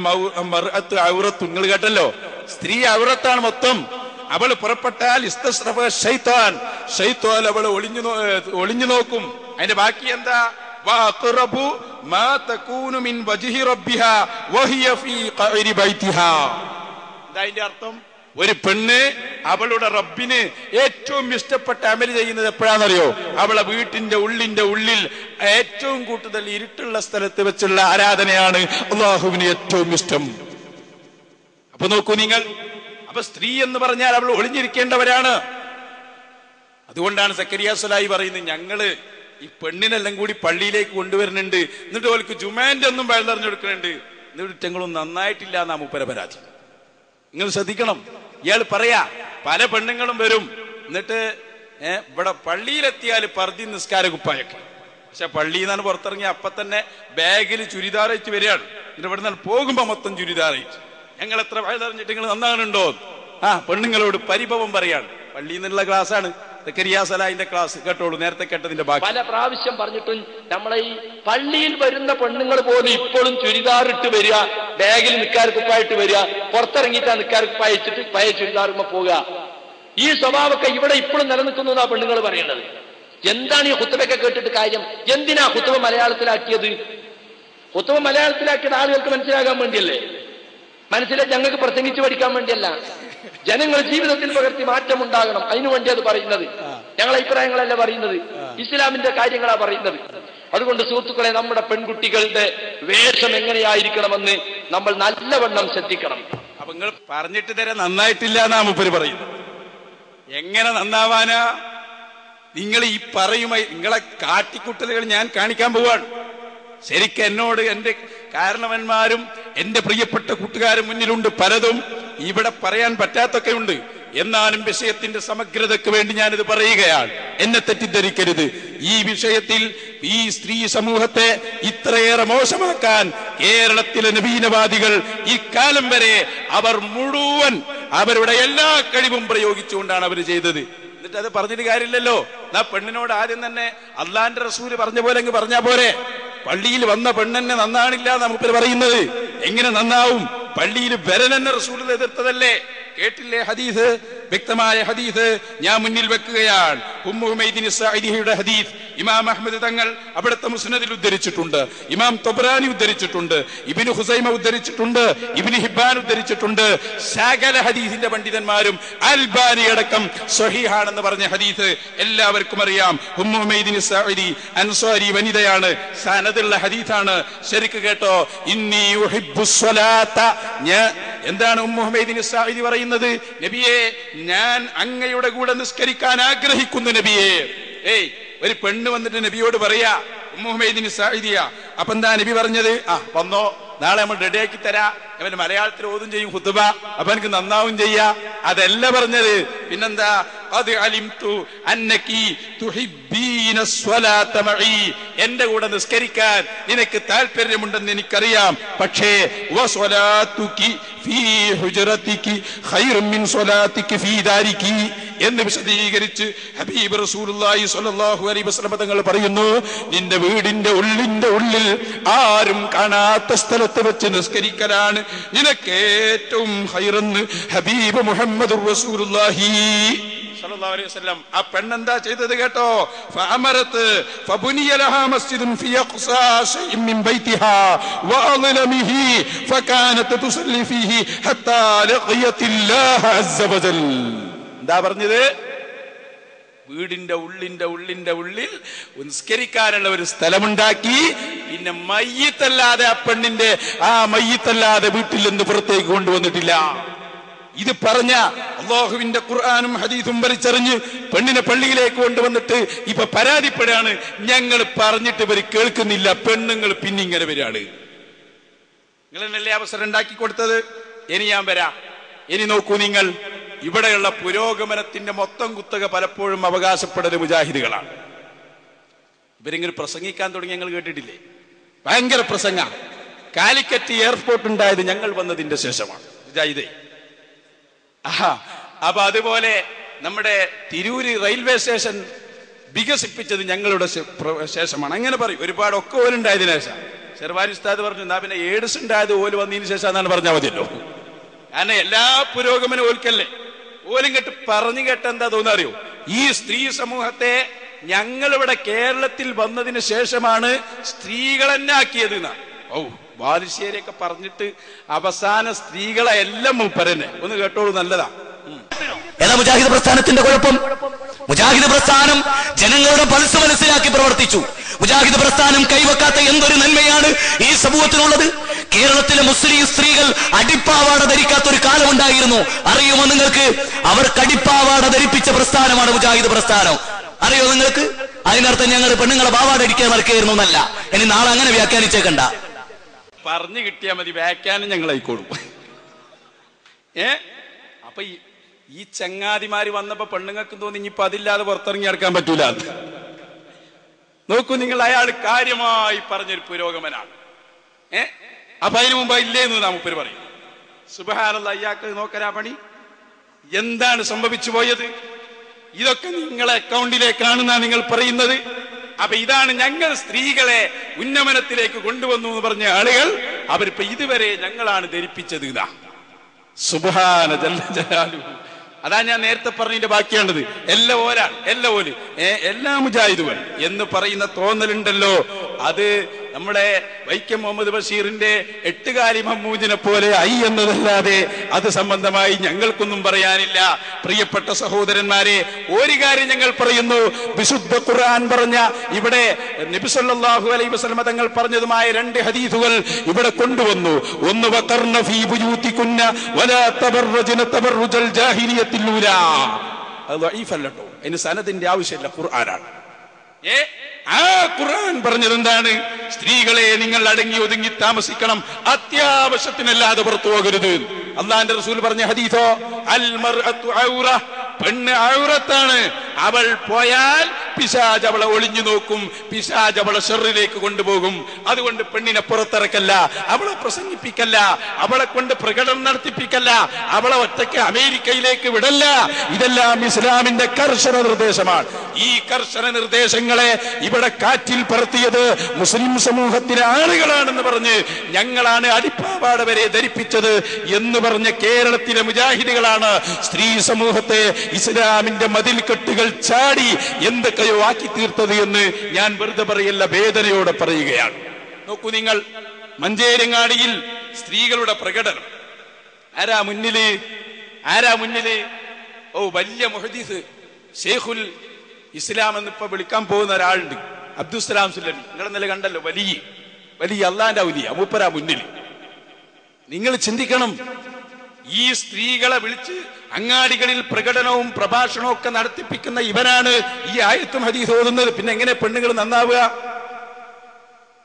മർഅത്തു ഔറത്തു, നിങ്ങൾ കേട്ടല്ലോ, സ്ത്രീ ഔറത്താണ് മൊത്തം. അവൾ പുറപ്പെട്ടാൽ ഇസ്തശ്റഫ ശൈത്താൻ, ശൈത്താൻ അവൾ ഒളിഞ്ഞു നോക്കും. അതിന്റെ ബാക്കി എന്താ? വഅഖറബു മാ തകൂനു മിൻ വജ്ഹി റബ്ബിഹാ വഹിയ ഫീ ഖഅരി ബൈതിഹാ. എന്താ അതിന്റെ അർത്ഥം? ഒരു പെണ്ണ് അവളുടെ റബ്ബിന് ഏറ്റവും ഇഷ്ടപ്പെട്ട അമൽ ചെയ്യുന്നത് എപ്പോഴാണെന്നറിയോ? അവളെ വീട്ടിന്റെ ഉള്ളിൽ ഏറ്റവും കൂടുതൽ ഇരുട്ടുള്ള സ്ഥലത്ത് വെച്ചുള്ള ആരാധനയാണ് അല്ലാഹുവിന് ഏറ്റവും ഇഷ്ടം. അപ്പൊ നോക്കൂ നിങ്ങൾ. അപ്പൊ സ്ത്രീ എന്ന് പറഞ്ഞാൽ അവൾ ഒളിഞ്ഞിരിക്കേണ്ടവരാണ്. അതുകൊണ്ടാണ് സക്കരിയ സ്വലാഹി പറയുന്നത്, ഞങ്ങള് ഈ പെണ്ണിനെല്ലാം കൂടി പള്ളിയിലേക്ക് കൊണ്ടുവരുന്നുണ്ട്, എന്നിട്ട് അവൾക്ക് ജുമാന്റെ ഒന്നും വയറിഞ്ഞെടുക്കുന്നുണ്ട്, എന്നിട്ട് ഞങ്ങളൊന്നും നന്നായിട്ടില്ല എന്നാ മൂപ്പര പരാതി. നിങ്ങൾ ശ്രദ്ധിക്കണം. ഇയാൾ പറയാ പല പെണ്ണുങ്ങളും വരും, എന്നിട്ട് ഇവിടെ പള്ളിയിലെത്തിയാൽ പർദ്ദി നിസ്കാര കുപ്പായൊക്കെ. പക്ഷെ പള്ളിയിൽ നിന്നാണ് പുറത്തിറങ്ങി അപ്പൊ തന്നെ ബാഗിൽ ചുരിദാർ വെച്ച് വരികയാണ്. എന്നിട്ട് ഇവിടെ നിന്ന് പോകുമ്പോ മൊത്തം ചുരിദാർ വെച്ച്. ഞങ്ങൾ എത്ര വയറിഞ്ഞിട്ട് നിങ്ങൾ നന്നാകുന്നുണ്ടോ? പെണ്ണുങ്ങളോട് പരിഭവം പറയാണ്. പള്ളിയിൽ നിന്നുള്ള ക്ലാസ്സാണ് സക്കരിയ സ്വലാഹിന്റെ ക്ലാസ്. കേട്ടോളൂ, നേരത്തെ കേട്ടതിന്റെ ബാക്കി. പല പ്രാവശ്യം പറഞ്ഞിട്ടും നമ്മളെ ഈ പള്ളിയിൽ വരുന്ന പെണ്ണുങ്ങൾ പോലും ഇപ്പോഴും ചുരിദാറിട്ട് വരിക, ബാഗിൽ നിക്കാർക്കുപ്പായിട്ട് വരിക, പുറത്തിറങ്ങിയിട്ടാ നിക്കാർക്കുപ്പായ വെച്ചിട്ട് പഴയ ചുരിദാറുമ്പോ പോവുക. ഈ സ്വഭാവമൊക്കെ ഇവിടെ ഇപ്പോഴും നിലനിൽക്കുന്നു എന്നാ പെണ്ണുങ്ങൾ പറയുന്നത്. എന്താണ് ഈ ഖുത്ബയൊക്കെ കേട്ടിട്ട് കാര്യം? എന്തിനാ ഖുത്ബ മലയാളത്തിലാക്കിയത്? ഖുത്ബ മലയാളത്തിലാക്കിയത് ആളുകൾക്ക് മനസ്സിലാകാൻ വേണ്ടിയല്ലേ? ഞങ്ങൾക്ക് പ്രസംഗിച്ചു പഠിക്കാൻ വേണ്ടിയല്ല. ജനങ്ങൾ ജീവിതത്തിൽ പകർത്തി മാറ്റമുണ്ടാകണം, അതിനുവേണ്ടി അത് പറയുന്നത്. ഞങ്ങളെ അഭിപ്രായങ്ങളല്ല പറയുന്നത്, ഇസ്ലാമിന്റെ കാര്യങ്ങളാ പറയുന്നത്. അതുകൊണ്ട് സുഹൃത്തുക്കളെ, നമ്മുടെ പെൺകുട്ടികളുടെ വേഷം എങ്ങനെയായിരിക്കണമെന്ന് നമ്മൾ നല്ലവണ്ണം ശ്രദ്ധിക്കണം. അപ്പൊ നിങ്ങൾ പറഞ്ഞിട്ട് തരാൻ നന്നായിട്ടില്ല എന്നാ മൂപ്പര് പറയുന്നത്. എങ്ങനെ നന്നാവാനാ? നിങ്ങൾ ഈ പറയുമായി നിങ്ങളെ കാട്ടിക്കുട്ടലുകൾ ഞാൻ കാണിക്കാൻ പോവാണ്. ശരിക്കും എന്നോട് കാരണവന്മാരും എന്റെ പ്രിയപ്പെട്ട കൂട്ടുകാരും മുന്നിലുണ്ട്. പലതും ഇവിടെ പറയാൻ പറ്റാത്തൊക്കെ ഉണ്ട്. എന്നാലും വിഷയത്തിന്റെ സമഗ്രതയ്ക്ക് വേണ്ടി ഞാനിത് പറയുകയാണ്. എന്നെ തെറ്റിദ്ധരിക്കരുത്. ഈ വിഷയത്തിൽ ഈ സ്ത്രീ സമൂഹത്തെ ഇത്രയേറെ മോശമാക്കാൻ കേരളത്തിലെ നവീനവാദികൾ ഇക്കാലം വരെ അവർ മുഴുവൻ അവരുടെ എല്ലാ കഴിവും പ്രയോഗിച്ചുകൊണ്ടാണ് അവർ ചെയ്തത്. എന്നിട്ട് അത് പറഞ്ഞിട്ട് കാര്യമില്ലല്ലോ. ആ പെണ്ണിനോട് ആദ്യം തന്നെ അള്ളാന്റെ റസൂല് പറഞ്ഞ പോലെ അങ്ങ് പറഞ്ഞാ പോരെ. പള്ളിയിൽ വന്ന പെണ്ണെന്നെ നന്നാണില്ല നമുക്ക് പറയുന്നത്. എങ്ങനെ നന്നാവും? പള്ളിയിൽ വരനെന്നെ റസൂൽ എതിർത്തതല്ലേ? കേട്ടില്ലേ ഹദീസ്? വ്യക്തമായ ഹദീസ് ഞാൻ മുന്നിൽ വെക്കുകയാണ്. ഉമ്മു ഹുമൈദിൻ സഅദിയുടെ ഹദീസ് ഇമാം അഹ്മദ് തങ്ങൾ അവിടുത്തെ മുസ്നദിൽ ഉദ്ധരിച്ചിട്ടുണ്ട്, ഇമാം തൊബ്രാനി ഉദ്ധരിച്ചിട്ടുണ്ട്, ഇബ്നു ഖുസൈമ ഉദ്ധരിച്ചിട്ടുണ്ട്, ഇബ്നു ഹിബ്ബാൻ ഉദ്ധരിച്ചിട്ടുണ്ട്. സകല ഹദീസിന്റെ പണ്ഡിതന്മാരും അൽബാനി അടക്കം സ്വഹീഹാണെന്ന് പറഞ്ഞ ഹദീസ് എല്ലാവർക്കും അറിയാം. ഉമ്മു ഹുമൈദിൻ സഅദി അൻസാരി വനിതയാണ്, സനദുള്ള ഹദീസാണ്. ശരിക്ക് കേട്ടോ. ഇന്നി ഉഹിബ്ബുസ് സ്വലാത്ത. എന്താണ് ഉമ്മു ഹുമൈദിൻ സഅദി പറയുന്നത്? നബിയെ, ഞാൻ അങ്ങയുടെ കൂടെ നിസ്കരിക്കാൻ ആഗ്രഹിക്കുന്നു നബിയെ. ഒരു പെണ്ണ് വന്നിട്ട് നബിയോട് പറയാ, ഉമ്മു ഹുമൈദിൻ സഅദിയ. അപ്പൊ എന്താ നബി പറഞ്ഞത്? വന്നോ, നാളെ നമ്മൾ റെഡിയാക്കി തരാ. അവന് മലയാളത്തിൽ ഓതും ചെയ്യും ഖുതുബ, അപ്പൊ എനിക്ക് നന്നാവും ചെയ്യാ. അതല്ല പറഞ്ഞത്. പിന്നെന്താ? അത് അലിംതു അന്നകി തുഹിബ്ബീന സ്വലാത മഈ. എന്റെ കൂടെ നിസ്കരിക്കാൻ നിനക്ക് താല്പര്യമുണ്ടെന്ന് എനിക്കറിയാം. പക്ഷേ വസ്വലാതുകി ഫീ ഹുജ്റതികി ഖൈറും മിൻ സ്വലാതികി ഫീ ദാരികി എന്ന് വിശദീകരിച്ച് ഹബീബ് റസൂലുള്ളാഹി സ്വല്ലല്ലാഹു അലൈഹി വസല്ലം തങ്ങൾ പറയുന്നു, നിന്റെ വീടിന്റെ ഉള്ളിൽ ആരും കാണാത്ത സ്ഥലത്ത് വെച്ച് നിസ്കരിക്കലാണ് നിനക്ക് ഏറ്റവും ഖൈറെന്ന് ഹബീബ് മുഹമ്മദുർ റസൂലുള്ളാഹി സ്വല്ലല്ലാഹു അലൈഹി വസല്ലം. ആ പെണ്ണെന്താ ചെയ്തത് കേട്ടോ? ഫഅമറത് ഫബുനിയ ലഹാ മസ്ജിദുൻ ഫീ അഖ്സാ ശൈഇൻ മിൻ ബൈതിഹാ വഅളമിഹി ഫകാനത് തുസല്ലി ഫീഹി ഹത്താ ലഖിയതില്ലാഹ അസ്സ വജൽ. എന്താ പറഞ്ഞത്? വീടിന്റെ ഉള്ളിൽ നിസ്കരിക്കാനുള്ള ഒരു സ്ഥലമുണ്ടാക്കി. പിന്നെ മയ്യിത്തല്ലാതെ ആ പെണ്ണിന്റെ മയ്യിത്തല്ലാതെ വീട്ടിൽ നിന്ന് പുറത്തേക്ക് കൊണ്ടുവന്നിട്ടില്ല. ഇത് പറഞ്ഞ അല്ലാഹുവിന്റെ ഖുർആനും ഹദീസും വലിച്ചെറിഞ്ഞ് പെണ്ണിനെ പള്ളിയിലേക്ക് കൊണ്ടുവന്നിട്ട് ഇപ്പൊ പരാതിപ്പെടാണ്, ഞങ്ങൾ പറഞ്ഞിട്ട് ഇവർ കേൾക്കുന്നില്ല, പെണ്ണുങ്ങൾ പിന്നിങ്ങനെ വരാണ്. നിങ്ങളെന്നല്ലേ അവസരം ഉണ്ടാക്കി കൊടുത്തത്? ഇനി ഞാൻ വരാം. ഇനി നോക്കൂ നിങ്ങൾ, ഇവിടെയുള്ള പുരോഗമനത്തിന്റെ മൊത്തം കുത്തക പലപ്പോഴും അവകാശപ്പെടൽ മുജാഹിദുകളാണ്. ഇവരിങ്ങനെ പ്രസംഗിക്കാൻ തുടങ്ങി ഞങ്ങൾ കേട്ടിട്ടില്ലേ? ഭയങ്കര പ്രസംഗ. കാലിക്കറ്റ് എയർപോർട്ട് ഉണ്ടായത് ഞങ്ങൾ വന്നതിന്റെ ശേഷമാണ് മുജാഹിദേ. അപ്പൊ അതുപോലെ നമ്മുടെ തിരൂര് റെയിൽവേ സ്റ്റേഷൻ വികസിപ്പിച്ചത് ഞങ്ങളുടെ ശേഷമാണ്. അങ്ങനെ പറയും. ഒരുപാട് ഒക്കെ ഓലുണ്ടായതിനു ശേഷം. ഷെർവാനി ഉസ്താദ് പറഞ്ഞു, എന്നാ പിന്നെ എയ്ഡ്സ് ഉണ്ടായത് ഓല് വന്നതിന് ശേഷം എന്നാണ് പറഞ്ഞാൽ മതിയല്ലോ. കാരണം എല്ലാ പുരോഗമനം ഓൽക്കല്ലേ. ഓലും കേട്ട് പറഞ്ഞു കേട്ട എന്താ തോന്നറിയോ? ഈ സ്ത്രീ സമൂഹത്തെ ഞങ്ങളിവിടെ കേരളത്തിൽ വന്നതിന് ശേഷമാണ് സ്ത്രീകളെന്നെ ആക്കിയത് എന്നാ. ബാലുശ്ശേരിയൊക്കെ പറഞ്ഞിട്ട് അവസാന സ്ത്രീകളെ എല്ലാം മൂപ്പരന്നെ. ഒന്ന് കേട്ടോളൂ, നല്ലതാ. ഏതാ മുജാഹിദ് പ്രസ്ഥാനത്തിന്റെ കുഴപ്പം? മുജാഹിദ് പ്രസ്ഥാനം ജനങ്ങളുടെ പൾസ് മനസ്സിലാക്കി പ്രവർത്തിച്ചു. മുജാഹിദ് പ്രസ്ഥാനം കൈവക്കാത്ത എന്തൊരു നന്മയാണ് ഈ സമൂഹത്തിനുള്ളത്. കേരളത്തിലെ മുസ്ലിം സ്ത്രീകൾ അടിപ്പാവാട ധരിക്കാത്ത ഒരു കാലമുണ്ടായിരുന്നു. അറിയുമോ നിങ്ങൾക്ക്? അവർക്ക് അടിപ്പാവാട ധരിപ്പിച്ച പ്രസ്ഥാനമാണ് മുജാഹിദ് പ്രസ്ഥാനം. അറിയോ നിങ്ങൾക്ക്? അതിനർത്ഥം ഞങ്ങൾ പെണ്ണുങ്ങളെ പാവാട അടിക്കാൻ നടക്കുകയായിരുന്നു എന്നല്ല. ഇനി നാളെ അങ്ങനെ വ്യാഖ്യാനിച്ചേക്കണ്ട. പറഞ്ഞു കിട്ടിയാൽ മതി, വ്യാഖ്യാനം ഞങ്ങൾ ആയിക്കോളും. അപ്പൊ ഈ ചങ്ങാതിമാര് വന്നപ്പോ പെണ്ണുങ്ങൾക്ക് തോന്നി ഇനിയിപ്പോ അതില്ലാതെ പുറത്തിറങ്ങി നടക്കാൻ പറ്റൂല. നോക്കൂ നിങ്ങൾ, അയാൾ കാര്യമായി പറഞ്ഞൊരു പുരോഗമനാണ്. അപ്പൊ അതിനു മുമ്പ് ഇല്ലേന്ന് നാമുപ്പര് പറയും. സുബ്ഹാനല്ലാഹ്, അയ്യാക്ക് നോക്കരാ പണി. എന്താണ് സംഭവിച്ചു പോയത്? ഇതൊക്കെ നിങ്ങളെ അക്കൗണ്ടിലേക്കാണെന്നാ നിങ്ങൾ പറയുന്നത്. അപ്പൊ ഇതാണ് ഞങ്ങൾ സ്ത്രീകളെ ഉന്നമനത്തിലേക്ക് കൊണ്ടുവന്നു എന്ന് പറഞ്ഞ ആളുകൾ. അവരിപ്പോ ഇതുവരെ ഞങ്ങളാണ് ധരിപ്പിച്ചത്. ഇതാ സുബ്ഹാന ജല്ല ജലാലുഹു. അതാ ഞാൻ നേരത്തെ പറഞ്ഞതിന്റെ ബാക്കിയാണത്. എല്ലാ ഓലാണ്, എല്ലാ മുജാഹിദുകൾ എന്ന് പറയുന്ന തോന്നലുണ്ടല്ലോ, അത് നമ്മുടെ വൈക്കം മുഹമ്മദ് ബഷീറിന്റെ എട്ടുകാലി മമ്മൂദിനെ പോലെ ഐ എന്നതല്ലാതെ അത് സംബന്ധമായി ഞങ്ങൾക്കൊന്നും പറയാനില്ല. പ്രിയപ്പെട്ട സഹോദരന്മാരെ, ഒരു കാര്യം ഞങ്ങൾ പറയുന്നു. വിശുദ്ധ ഖുർആൻ പറഞ്ഞ, ഇവിടെ നബി സല്ലല്ലാഹു അലൈഹി വസല്ലം തങ്ങൾ പറഞ്ഞതുമായ 2 ഹദീസുകൾ ഇവിടെ കൊണ്ടുവന്നു. ഒന്ന്, വഖർന ഫീ ബുയൂതികുന്ന വലാ തബറജ്ന തബറുജൽ ജാഹിലിയത്തിൽ ഊലാ. അത് ദഈഫ് അല്ലട്ടോ, അതിന് സനദിന്റെ ആവശ്യമില്ല, ഖുർആനാണ്. ആ ഖുർആൻ പറഞ്ഞത് എന്താണ്? സ്ത്രീകളെ നിങ്ങൾ അടങ്ങി ഒതുങ്ങി താമസിക്കണം, അത്യാവശ്യത്തിനല്ലാതെ പുറത്തു പോകരുത്. അള്ളാന്റെ റസൂൽ പറഞ്ഞ ഹദീസോ അൽ മർഅതു ഔറ, പെണ്ണ് ഔറത്താണ്, അവൾ പോയാൽ പിശാച് അവളെ ഒളിഞ്ഞു നോക്കും, പിശാച് അവളെ ഷർറിലേക്ക് കൊണ്ടുപോകും. അതുകൊണ്ട് പെണ്ണിനെ പുറത്തിറക്കല്ല, അവളെ പ്രസംഗിപ്പിക്കല്ല, അവളെ കൊണ്ട് പ്രകടനം നടത്തിപ്പിക്കല്ല, അവളെ ഒറ്റയ്ക്ക് അമേരിക്കയിലേക്ക് വിടല്ല. ഇതെല്ലാം ഇസ്ലാമിന്റെ കർശന നിർദ്ദേശമാണ്. ഈ കർശന നിർദ്ദേശങ്ങളെ ഇവിടെ കാറ്റിൽ പറത്തിയത് മുസ്ലിം സമൂഹത്തിലെ ആളുകളാണെന്ന് പറഞ്ഞ് ഞങ്ങളാണ് അടിപ്പാവാട വരെ ധരിപ്പിച്ചത് എന്ന് പറഞ്ഞ കേരളത്തിലെ മുജാഹിദുകളാണ് സ്ത്രീ സമൂഹത്തെ ഇസ്ലാമിന്റെ മതിൽക്കെട്ടുകൾ ചാടി എന്തൊക്കെയോ ആക്കി തീർത്തത് എന്ന് ഞാൻ വെറുതെ പറയല്ല, വേദനയോടെ പറയുകയാണ്. നോക്കൂ നിങ്ങൾ, മഞ്ചേരങ്ങാടിയിൽ സ്ത്രീകളുടെ പ്രകടനം. ആരാ മുന്നില്? ഓ, വലിയ മുഹദ്ദിസ് ഷെയ്ഖുൽ ഇസ്ലാം എന്നിപ്പോ വിളിക്കാൻ പോകുന്ന ഒരാളുണ്ട്, അബ്ദുസ്സലാം സുല്ലമി. നിങ്ങൾ ഇന്നലെ കണ്ടല്ലോ, വലിയ അള്ളാന്റെ ഔലിയ മൂപ്പരാ മുന്നിൽ. നിങ്ങൾ ചിന്തിക്കണം, ഈ സ്ത്രീകളെ വിളിച്ച് അങ്ങാടികളിൽ പ്രകടനവും പ്രഭാഷണവും ഒക്കെ നടത്തിപ്പിക്കുന്ന ഇവനാണ് ഈ ആയത്തും ഹദീസ് ഓതുന്നത്. പിന്നെ എങ്ങനെ പെണ്ണുങ്ങൾ നന്നാവുക?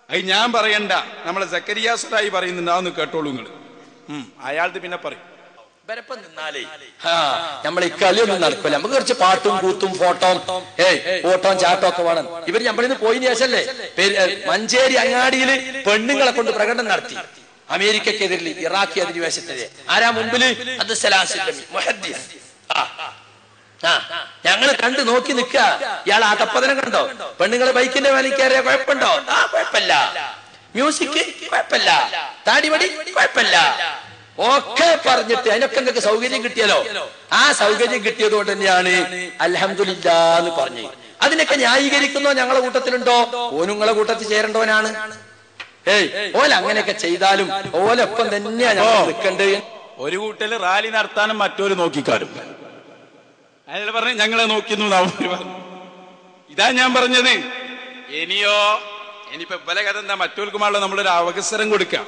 അത് ഞാൻ പറയണ്ട, നമ്മളെ സക്കരിയ സലായി പറയുന്നുണ്ട്, അതൊന്ന് കേട്ടോളൂ നിങ്ങൾ. അയാൾക്ക് പിന്നെ പറയും. ബരപ്പം നിന്നാലേ നമ്മൾ ഈ കളിയൊന്നും നടക്കില്ല. നമുക്ക് കുറച്ച് പാട്ടും കൂത്തും ഫോട്ടോയും ഓട്ടവും ചാട്ടവും ഒക്കെ വേണം. ഇവര് നമ്മളിന്ന് പോയതിനു ശേഷല്ലേ മഞ്ചേരി അങ്ങാടിയിൽ പെണ്ണുങ്ങളെ കൊണ്ട് പ്രകടനം നടത്തി. അമേരിക്കക്കെതിരിൽ ഇറാഖി അധിനിവേശത്തില് ആരാ മുമ്പില്? ഞങ്ങൾ കണ്ടു നോക്കി നിൽക്ക. ഇയാൾ ആ തപ്പതനം കണ്ടോ? പെണ്ണുങ്ങളെ ബൈക്കിന്റെ മേലെ കയറിയ കുഴപ്പമുണ്ടോ? കുഴപ്പമില്ല. മ്യൂസിക് കുഴപ്പമില്ല, താടിമടി കുഴപ്പമില്ല, ഒക്കെ പറഞ്ഞിട്ട് അതിനൊക്കെ നിങ്ങൾക്ക് സൗകര്യം കിട്ടിയല്ലോ. ആ സൗകര്യം കിട്ടിയത് കൊണ്ട് തന്നെയാണ് അൽഹംദുലില്ലാ എന്ന് പറഞ്ഞു. അതിനൊക്കെ ന്യായീകരിക്കുന്നോ ഞങ്ങളെ കൂട്ടത്തിലുണ്ടോ? ഓനുങ്ങളെ കൂട്ടത്തിൽ ചേരേണ്ടവനാണ്. ഓല അങ്ങനെയൊക്കെ ചെയ്താലും ഓലൊപ്പം തന്നെയാ ഞങ്ങൾ നിൽക്കണ്ടേ. ഒരു കൂട്ടല് റാലി നടത്താനും മറ്റൊരു നോക്കിക്കാരും. അയാൾ പറഞ്ഞു ഞങ്ങളെ നോക്കിന്നു. ഇതാ ഞാൻ പറഞ്ഞത്. ഇനിയിപ്പോ പല കഥ എന്താ, മറ്റോൽക്കുമാണല്ലോ നമ്മളൊരു അവസരം കൊടുക്കാം.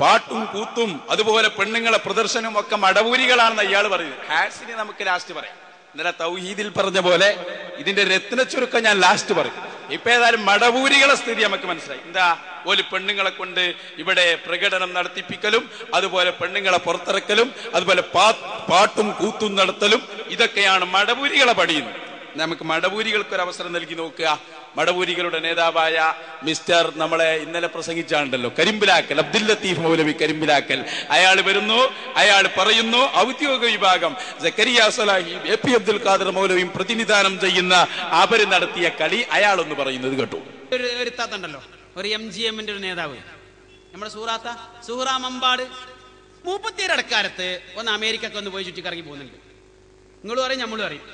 പാട്ടും കൂത്തും അതുപോലെ പെണ്ണുങ്ങളെ പ്രദർശനവും ഒക്കെ മടവൂരികളാണെന്ന് ഇയാൾ പറയുന്നത്. ഹാസിനെ നമുക്ക് ലാസ്റ്റ് പറയാം. ഇന്നലെ തൗഹീദിൽ പറഞ്ഞ പോലെ ഇതിന്റെ രത്ന ചുരുക്കം ഞാൻ ലാസ്റ്റ് പറയും. ഇപ്പൊ ഏതായാലും മടവൂരികളെ സ്ഥിതി നമുക്ക് മനസ്സിലായി. എന്താ? ഒരു പെണ്ണുങ്ങളെ കൊണ്ട് ഇവിടെ പ്രകടനം നടത്തിപ്പിക്കലും അതുപോലെ പെണ്ണുങ്ങളെ പുറത്തിറക്കലും അതുപോലെ പാട്ടും കൂത്തും നടത്തലും ഇതൊക്കെയാണ് മടവൂരികളെ പണിയുന്നത്. നമുക്ക് മടവൂരികൾക്ക് ഒരു അവസരം നൽകി നോക്കുക. മടവൂരികളുടെ നേതാവായ മിസ്റ്റർ നമ്മളെ ഇന്നലെ പ്രസംഗിച്ചാണ്ടല്ലോ കരിമ്പിലാക്കൽ, അബ്ദുൽ ലത്തീഫ് മൗലവി കരിമ്പിലാക്കൽ, അയാൾ വരുന്നു, അയാൾ പറയുന്നു ഔദ്യോഗിക വിഭാഗം സക്കരിയ സലാഹി, എ.പി. അബ്ദുൽ ഖാദർ മൗലവിയും പ്രതിനിധാനം ചെയ്യുന്ന അവര് നടത്തിയ കളി അയാളൊന്ന് പറയുന്നത് കേട്ടു. ഒരു താത്തണ്ടല്ലോ, ഒരു MGM-ന്റെ ഒരു നേതാവ്, നമ്മുടെ സുഹ്റാ മമ്പാട്, മൂപ്പത്തിയുടെ ഇടക്കാലത്ത് ഒന്ന് അമേരിക്കൊക്കെ ഒന്ന് പോയി ചുറ്റിക്കറങ്ങി പോകുന്നുണ്ട്. നിങ്ങളും അറിയും നമ്മളും അറിയും.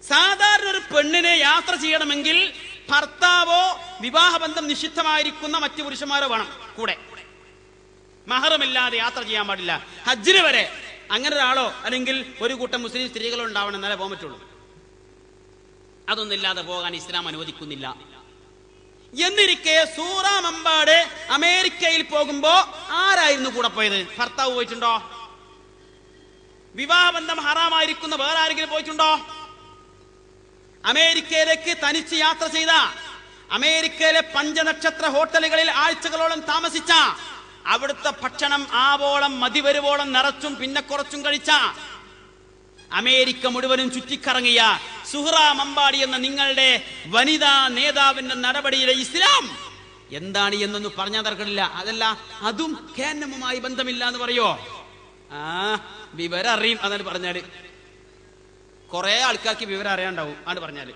സാധാരണ ഒരു പെണ്ണിനെ യാത്ര ചെയ്യണമെങ്കിൽ ഭർത്താവോ വിവാഹബന്ധം നിഷിദ്ധമായിരിക്കുന്ന മറ്റു പുരുഷന്മാരോ വേണം കൂടെ. മഹറമില്ലാതെ യാത്ര ചെയ്യാൻ പാടില്ല. ഹജ്ജിന് വരെ അങ്ങനെ ഒരാളോ അല്ലെങ്കിൽ ഒരു കൂട്ടം മുസ്ലിം സ്ത്രീകളോ ഉണ്ടാവണം, എന്നാലേ പോകാൻ പറ്റുള്ളൂ. അതൊന്നില്ലാതെ പോകാൻ ഇസ്ലാം അനുവദിക്കുന്നില്ല. എന്നിരിക്കെ സൂറാ മമ്പാട് അമേരിക്കയിൽ പോകുമ്പോ ആരായിരുന്നു കൂടെ പോയത്? ഭർത്താവ് പോയിട്ടുണ്ടോ? വിവാഹബന്ധം ഹറാമായിരിക്കുന്ന വേറെ ആരെങ്കിലും പോയിട്ടുണ്ടോ? അമേരിക്കയിലേക്ക് തനിച്ച് യാത്ര ചെയ്ത, അമേരിക്കയിലെ 5 നക്ഷത്ര ഹോട്ടലുകളിൽ ആഴ്ചകളോളം താമസിച്ച, അവിടുത്തെ ഭക്ഷണം ആവോളം മതിവരുവോളം നിറച്ചും പിന്നെ കുറച്ചും കഴിച്ച, അമേരിക്ക മുഴുവനും ചുറ്റിക്കറങ്ങിയ സുഹ്റാ മമ്പാടി എന്ന നിങ്ങളുടെ വനിതാ നേതാവിന്റെ നടപടിയിലെ ഇസ്ലാം എന്താണ് എന്നൊന്നും പറഞ്ഞാൽ തർക്കമില്ല. അതല്ല, അതും കേന്നമുമായി ബന്ധമില്ല എന്ന് പറയോ? വിവരം അറിയും അതാണ് പറഞ്ഞാല്. കുറെ ആൾക്കാർക്ക് വിവരം അറിയാണ്ടാവും ആണ് പറഞ്ഞാല്.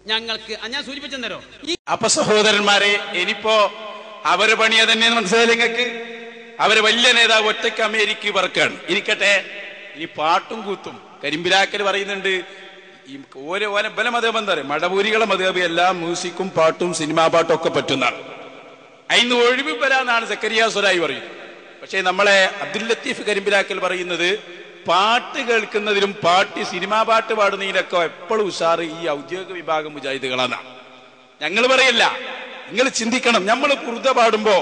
ഞങ്ങൾക്ക് ഞാൻ സൂചിപ്പിച്ചെന്നോ. അപ്പൊ സഹോദരന്മാരെ, ഇനിയിപ്പോ അവര് പണിയ തന്നെ മനസ്സിലായി നിങ്ങൾക്ക്. അവര് വലിയ നേതാവ് ഒറ്റയ്ക്ക് അമേരിക്ക പറക്കാണ്. ഇരിക്കട്ടെ, ഈ പാട്ടും കൂത്തും കരിമ്പിലാക്കൽ പറയുന്നുണ്ട്. ഓരോ ബല മതം എന്താ പറയുക, മടവൂരികളെ മതം എല്ലാ മ്യൂസിക്കും പാട്ടും സിനിമാ പാട്ടും ഒക്കെ പറ്റുന്നതാണ്. അതിന് ഒഴിവ് വരാന്നാണ് സക്കരിയ സലാഹി പറയുന്നത്. പക്ഷെ നമ്മളെ അബ്ദുൽ ലത്തീഫ് കരിമ്പിലാക്കൽ പറയുന്നത് പാട്ട് കേൾക്കുന്നതിലും സിനിമാ പാട്ട് പാടുന്നതിലൊക്കെ എപ്പോഴും ഉഷാറ് ഈ ഔദ്യോഗിക വിഭാഗം മുജാഹിദുകളാണ്. ഞങ്ങൾ പറയല്ല, നിങ്ങൾ ചിന്തിക്കണം. നമ്മൾ കുർദ പാടുമ്പോ,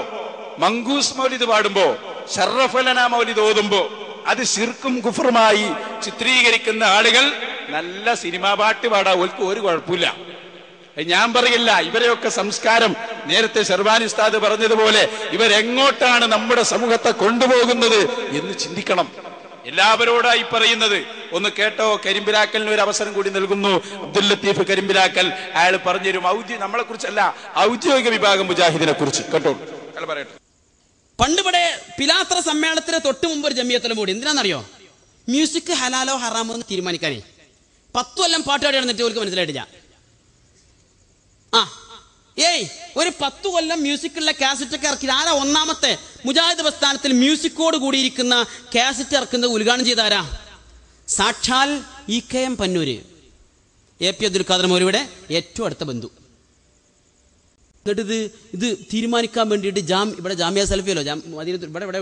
മങ്കൂസ് മൗലിദ് പാടുമ്പോ, ഷറഫലന മൗലിദ് ഓതുമ്പോ അത് ശിർക്കും കുഫറുമായി ചിത്രീകരിക്കുന്ന ആളുകൾ നല്ല സിനിമാ പാട്ട് പാടാ, ഓൽക്ക് ഒരു കുഴപ്പമില്ല. ഞാൻ പറയില്ല, ഇവരെയൊക്കെ സംസ്കാരം നേരത്തെ ഷെർവാനി ഉസ്താദ് പറഞ്ഞതുപോലെ ഇവരെങ്ങോട്ടാണ് നമ്മുടെ സമൂഹത്തെ കൊണ്ടുപോകുന്നത് എന്ന് ചിന്തിക്കണം. എല്ലാവരോടായി പറയുന്നത് ഒന്ന് കേട്ടോ. കരിമ്പിലാക്കലിന് ഒരു അവസരം കൂടി നൽകുന്നു. അബ്ദുൽ ലത്തീഫ് കരിമ്പിലാക്കൽ, അയാൾ പറഞ്ഞുതരും നമ്മളെ കുറിച്ചല്ല, ഔദ്യോഗിക വിഭാഗം മുജാഹിദിനെ കുറിച്ച് കേട്ടോ. അയാൾ പറയട്ടെ. പണ്ടിവിടെ പിലാത്ര സമ്മേളനത്തിന് തൊട്ട് മുമ്പ് ഒരു ജമിയത്തുൽ കൂടി. എന്തിനാണെന്നറിയോ? മ്യൂസിക് ഹലാലോ ഹറാമോ എന്ന് തീരുമാനിക്കാനേ. 10 കൊല്ലം പാട്ടുപാടി നടന്നിട്ട് അവർക്ക് മനസ്സിലായിട്ടില്ല. ഒരു 10 കൊല്ലം മ്യൂസിക്കുള്ള കാസറ്റ് ഒക്കെ ഇറക്കി ആരാ? ഒന്നാമത്തെ മുജാഹിദ് പ്രസ്ഥാനത്തിൽ മ്യൂസിക്കോട് കൂടിയിരിക്കുന്ന കാസറ്റ് ഇറക്കുന്നത് ഉദ്ഘാടനം ചെയ്താരാ? സാക്ഷാൽ EKM പന്നൂര്, AP അബ്ദുൽ ഖാദർ മൗലവിയുടെ ഏറ്റവും അടുത്ത ബന്ധു. എന്നിട്ട് ഇത് തീരുമാനിക്കാൻ വേണ്ടിയിട്ട് ഇവിടെ ജാമിയ സലഫിയല്ലോ,